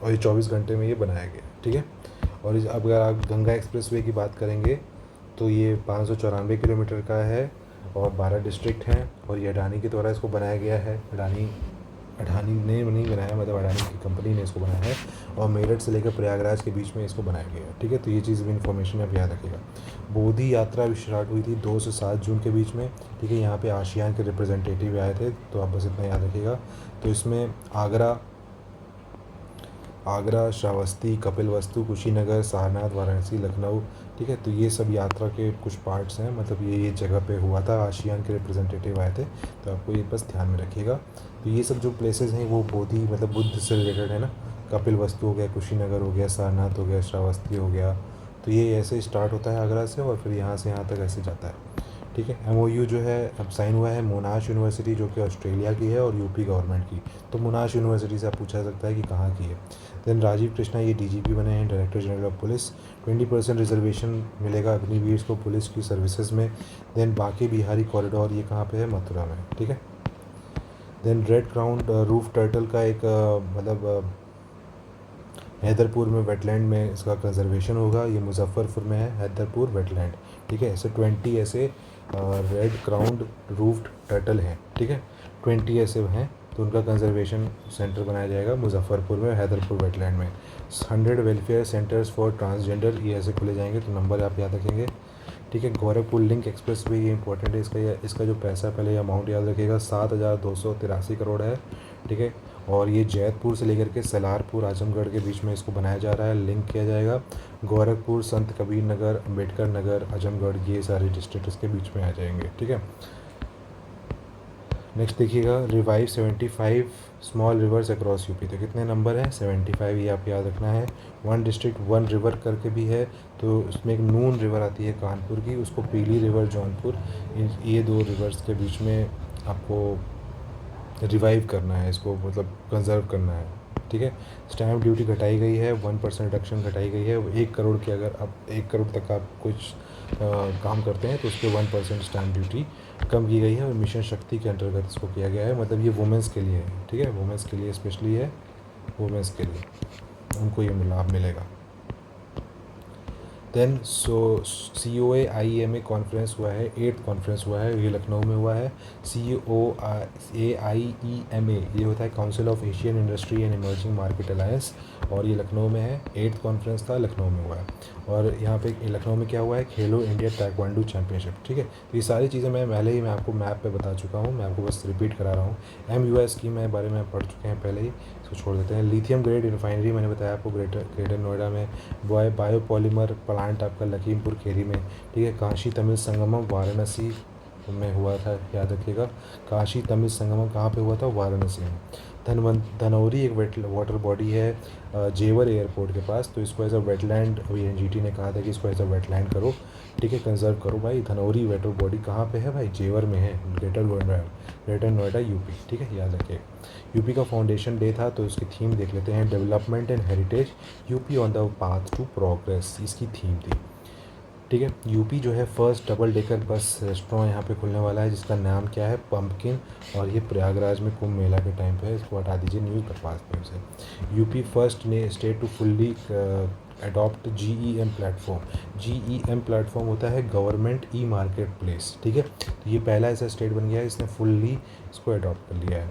और ये 24 घंटे में ये बनाया गया। ठीक है, और अब अगर आप गंगा एक्सप्रेस वे की बात करेंगे तो ये 594 किलोमीटर का है, और 12 डिस्ट्रिक्ट हैं, और ये अडानी के द्वारा इसको बनाया गया है। अडानी ने नहीं बनाया, मतलब अडानी की कंपनी ने इसको बनाया है, और मेरठ से लेकर प्रयागराज के बीच में इसको बनाया गया है। ठीक है, तो ये चीज़ भी इन्फॉर्मेशन आप याद रखिएगा। बोधि यात्रा भी स्टार्ट हुई थी 2 से 7 जून के बीच में। ठीक है, यहाँ पे आशियान के रिप्रेजेंटेटिव आए थे, तो आप बस इतना याद रखिएगा। तो इसमें आगरा, श्रावस्ती, कपिलवस्तु, कुशीनगर, सारनाथ, वाराणसी, लखनऊ। ठीक है, तो ये सब यात्रा के कुछ पार्ट्स हैं, मतलब ये जगह पे हुआ था, आशियान के रिप्रेजेंटेटिव आए थे, तो आपको ये बस ध्यान में रखिएगा। तो ये सब जो प्लेसेस हैं वो बोधि मतलब बुद्ध से रिलेटेड है ना। कपिलवस्तु हो गया, कुशीनगर हो गया, सारनाथ हो गया, श्रावस्ती हो गया, तो ये ऐसे स्टार्ट होता है आगरा से, और फिर यहाँ से यहाँ तक ऐसे जाता है। ठीक है, MOU जो है अब साइन हुआ है मोनाश यूनिवर्सिटी जो कि ऑस्ट्रेलिया की है, और यूपी गवर्नमेंट की। तो मोनाश यूनिवर्सिटी से आप पूछा सकता है कि कहाँ की है। देन राजीव कृष्णा ये DGP बने हैं, director general of police. 20% reservation मिलेगा अग्निवीर को पुलिस की सर्विसेज में। देन बाकी बिहारी कॉरिडोर, ये कहाँ पे है? मथुरा में। ठीक है, then red crown roof turtle का एक हैदरपुर में वेटलैंड में इसका कंजर्वेशन होगा। ये मुजफ्फरपुर में है, हैदरपुर वेटलैंड। ठीक है, ऐसे 20 ऐसे रेड क्राउंड रूफ्ड टर्टल हैं। ठीक है, 20 ऐसे हैं, तो उनका कंजर्वेशन सेंटर बनाया जाएगा मुजफ्फरपुर में, हैदरपुर वेटलैंड में। 100 वेलफेयर सेंटर्स फॉर ट्रांसजेंडर, ये ऐसे खुले जाएंगे, तो नंबर आप याद रखेंगे। ठीक है। गोरखपुर लिंक एक्सप्रेस वे ये इंपॉर्टेंट है, इसका जो पैसा पहले अमाउंट याद रखिएगा 7,283 करोड़ है। ठीक है। और ये जैतपुर से लेकर के सलारपुर आजमगढ़ के बीच में इसको बनाया जा रहा है, लिंक किया जाएगा। गोरखपुर, संत कबीर नगर, अम्बेडकर नगर, आजमगढ़, ये सारे डिस्ट्रिक्ट इसके बीच में आ जाएंगे। ठीक है। नेक्स्ट देखिएगा, revive 75 small reverse across UP. तो कितने नंबर हैं? 75, ये आप याद रखना है। वन डिस्ट्रिक्ट वन रिवर करके भी है, तो उसमें एक नून रिवर आती है कानपुर की, उसको पीली रिवर जौनपुर, ये दो रिवर्स के बीच में आपको रिवाइव करना है, इसको मतलब कंजर्व करना है। ठीक है। स्टैम्प ड्यूटी घटाई गई है, 1% रिडक्शन घटाई गई है। 1 करोड़ की अगर आप 1 करोड़ तक आप कुछ काम करते हैं तो उस पर 1% स्टैम्प ड्यूटी कम की गई है। और मिशन शक्ति के अंतर्गत इसको किया गया है, मतलब ये वुमेंस के लिए है। ठीक है, वुमेंस के लिए स्पेशली है, वुमेंस के लिए उनको ये लाभ मिलेगा। देन COAIEMA कॉन्फ्रेंस हुआ है, 8th कॉन्फ्रेंस हुआ है, ये लखनऊ में हुआ है। COAIEMA ये होता है council of Asian industry and emerging market alliance, और ये लखनऊ में है। 8th कॉन्फ्रेंस था, लखनऊ में हुआ है। और यहाँ पे लखनऊ में क्या हुआ है? खेलो इंडिया ताइक्वांडो चैम्पियनशिप। ठीक है। तो ये सारी चीज़ें मैं पहले ही आपको मैप पे बता चुका हूँ, मैं आपको बस रिपीट करा रहा हूँ। MUI स्कीम के बारे में पढ़ चुके हैं पहले ही, इसको छोड़ देते हैं। लिथियम ग्रेड रिफाइनरी मैंने बताया आपको ग्रेटर नोएडा में। बायोपॉलीमर प्लांट आपका लखीमपुर खीरी में। ठीक है। काशी तमिल संगमम वाराणसी में हुआ था, याद रखिएगा। काशी तमिल संगमम कहाँ पे हुआ था? वाराणसी में। धनौरी एक वाटर बॉडी है जेवर एयरपोर्ट के पास, तो इसको एज अ वेटलैंड अभी NGT ने कहा था कि इसको एज अ वेटलैंड करो। ठीक है, कंजर्व करो भाई। धनौरी वाटर बॉडी कहाँ पे है भाई? जेवर में है, ग्रेटर नोएडा यूपी। ठीक है, याद रखिए। यूपी का फाउंडेशन डे था, तो इसकी थीम देख लेते हैं, development and heritage UP on the path to progress, इसकी थीम थी। ठीक है। यूपी जो है first double decker bus restaurant यहाँ पे खुलने वाला है, जिसका नाम क्या है? पंपकिन, और ये प्रयागराज में कुंभ मेला के टाइम पे है। इसको हटा दीजिए न्यूज़ बकवास नेम से। यूपी फर्स्ट ने state to fully adopt GEM platform. GEM platform होता है गवर्नमेंट ई मार्केट प्लेस। ठीक है। तो ये पहला ऐसा स्टेट बन गया है इसने फुल्ली इसको अडॉप्ट कर लिया है।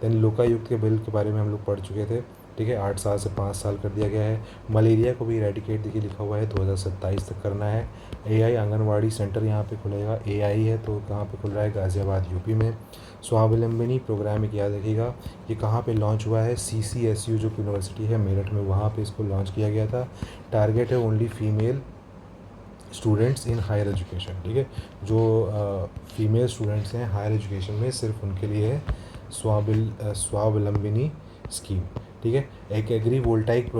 देन लोकायुक्त के बिल के बारे में हम लोग पढ़ चुके थे। ठीक है, 8 साल से 5 साल कर दिया गया है। मलेरिया को भी इरेडिकेट देखिए लिखा हुआ है 2027 तक करना है। AI आंगनवाड़ी सेंटर यहाँ पे खुलेगा। AI है तो कहाँ पे खुल रहा है? गाज़ियाबाद यूपी में। स्वावलंबनी प्रोग्राम एक याद रखिएगा, ये कहाँ पे लॉन्च हुआ है? CCSU जो यूनिवर्सिटी है मेरठ में, वहाँ पे इसको लॉन्च किया गया था। टारगेट है only female students in higher education. ठीक है, जो फीमेल स्टूडेंट्स हैं हायर एजुकेशन में, सिर्फ उनके लिए है स्वावलंबिनी स्कीम। ठीक है। एक एग्री वोल्टाइक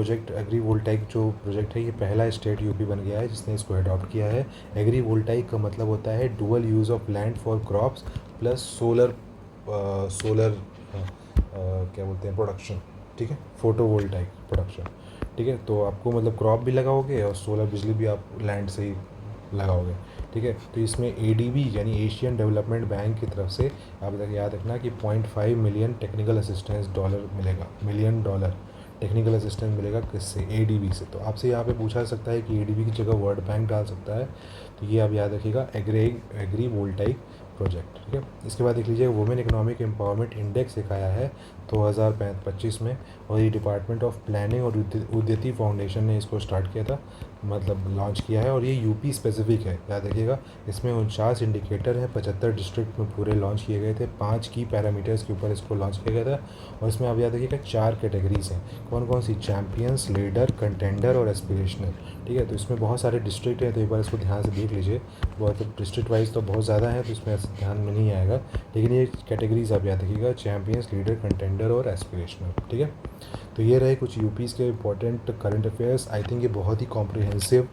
जो प्रोजेक्ट है, ये पहला स्टेट यूपी बन गया है जिसने इसको अडॉप्ट किया है। एग्री वोल्टाइक का मतलब होता है dual use of land for crops plus solar क्या बोलते हैं, प्रोडक्शन। ठीक है, फोटोवोल्टाइक प्रोडक्शन। ठीक है, तो आपको मतलब क्रॉप भी लगाओगे और सोलर बिजली भी आप लैंड से ही लगाओगे। ठीक है। तो इसमें ADB यानी एशियन डेवलपमेंट बैंक की तरफ से आप याद रखना कि $0.5 मिलियन टेक्निकल असिस्टेंस डॉलर मिलेगा, $1 मिलियन टेक्निकल असिस्टेंस मिलेगा। किससे? ADB से। तो आपसे यहाँ पे पूछा सकता है कि ADB की जगह वर्ल्ड बैंक डाल सकता है, तो ये आप याद रखिएगा, एग्री वोल्टाइक प्रोजेक्ट। ठीक है। इसके बाद देख लीजिए, वुमेन इकोनॉमिक एम्पावरमेंट इंडेक्स एक आया है 2025 में, और ये डिपार्टमेंट ऑफ प्लानिंग और उद्यति फाउंडेशन ने इसको स्टार्ट किया था, मतलब लॉन्च किया है। और ये यूपी स्पेसिफिक है, याद रखिएगा। इसमें 49 इंडिकेटर है, 75 डिस्ट्रिक्ट में पूरे लॉन्च किए गए थे। 5 की पैरामीटर्स के ऊपर इसको लॉन्च किया गया था। और इसमें आप याद रखिएगा 4 कैटेगरीज हैं। कौन कौन सी? चैम्पियंस, लीडर, कंटेंडर और एस्पिरेशनल। ठीक है। तो इसमें बहुत सारे डिस्ट्रिक्ट हैं, तो एक बार इसको ध्यान से देख लीजिए। बहुत डिस्ट्रिक्ट वाइज तो बहुत ज़्यादा है, तो इसमें ऐसे ध्यान में नहीं आएगा, लेकिन ये कैटेगरीज आप याद रखिएगा, चैम्पियंस, लीडर, कंटेंडर और एस्पिरेशनल। ठीक है। तो ये रहे कुछ यूपीज़ के important current affairs. I think ये बहुत ही कॉम्प्रिहेंसिव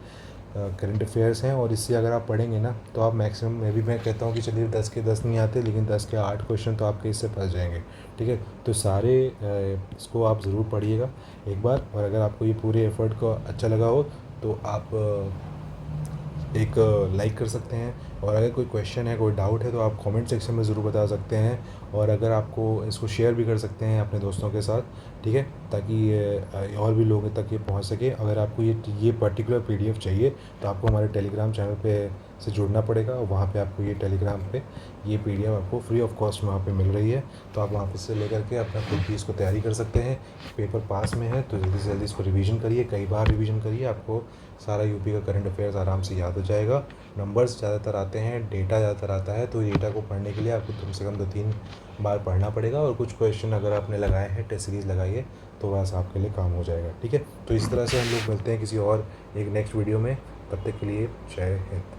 करंट अफेयर्स हैं, और इससे अगर आप पढ़ेंगे ना तो आप मैक्सिमम, मैं कहता हूँ कि चलिए 10 के 10 नहीं आते, लेकिन 10 के 8 क्वेश्चन तो आपके इससे फंस जाएंगे। ठीक है। तो सारे इसको आप ज़रूर पढ़िएगा एक बार, और अगर आपको ये पूरे एफर्ट को अच्छा लगा हो तो आप एक लाइक कर सकते हैं, और अगर कोई क्वेश्चन है, कोई डाउट है, तो आप कमेंट सेक्शन में ज़रूर बता सकते हैं। और अगर आपको इसको शेयर भी कर सकते हैं अपने दोस्तों के साथ। ठीक है, ताकि और भी लोगों तक ये पहुंच सके। अगर आपको ये पर्टिकुलर PDF चाहिए तो आपको हमारे टेलीग्राम चैनल पे से जुड़ना पड़ेगा। और वहाँ पे आपको ये टेलीग्राम पे ये PDF आपको फ्री ऑफ कॉस्ट वहाँ पे मिल रही है। तो आप वहाँ पे से लेकर के अपना खुद भी इसको तैयारी कर सकते हैं। पेपर पास में है तो जल्दी से जल्दी इसको रिवीजन करिए, कई बार रिवीजन करिए, आपको सारा यूपी का करंट अफेयर्स आराम से याद हो जाएगा। नंबर्स ज़्यादातर आते हैं, डेटा ज़्यादातर आता है, तो डेटा को पढ़ने के लिए आपको कम से कम 2-3 बार पढ़ना पड़ेगा। और कुछ क्वेश्चन अगर आपने लगाए हैं, टेस्ट सीरीज़ लगाइए, तो बस आपके लिए काम हो जाएगा। ठीक है, तो इस तरह से हम लोग मिलते हैं किसी और एक नेक्स्ट वीडियो में। तब तक के लिए जय हिंद।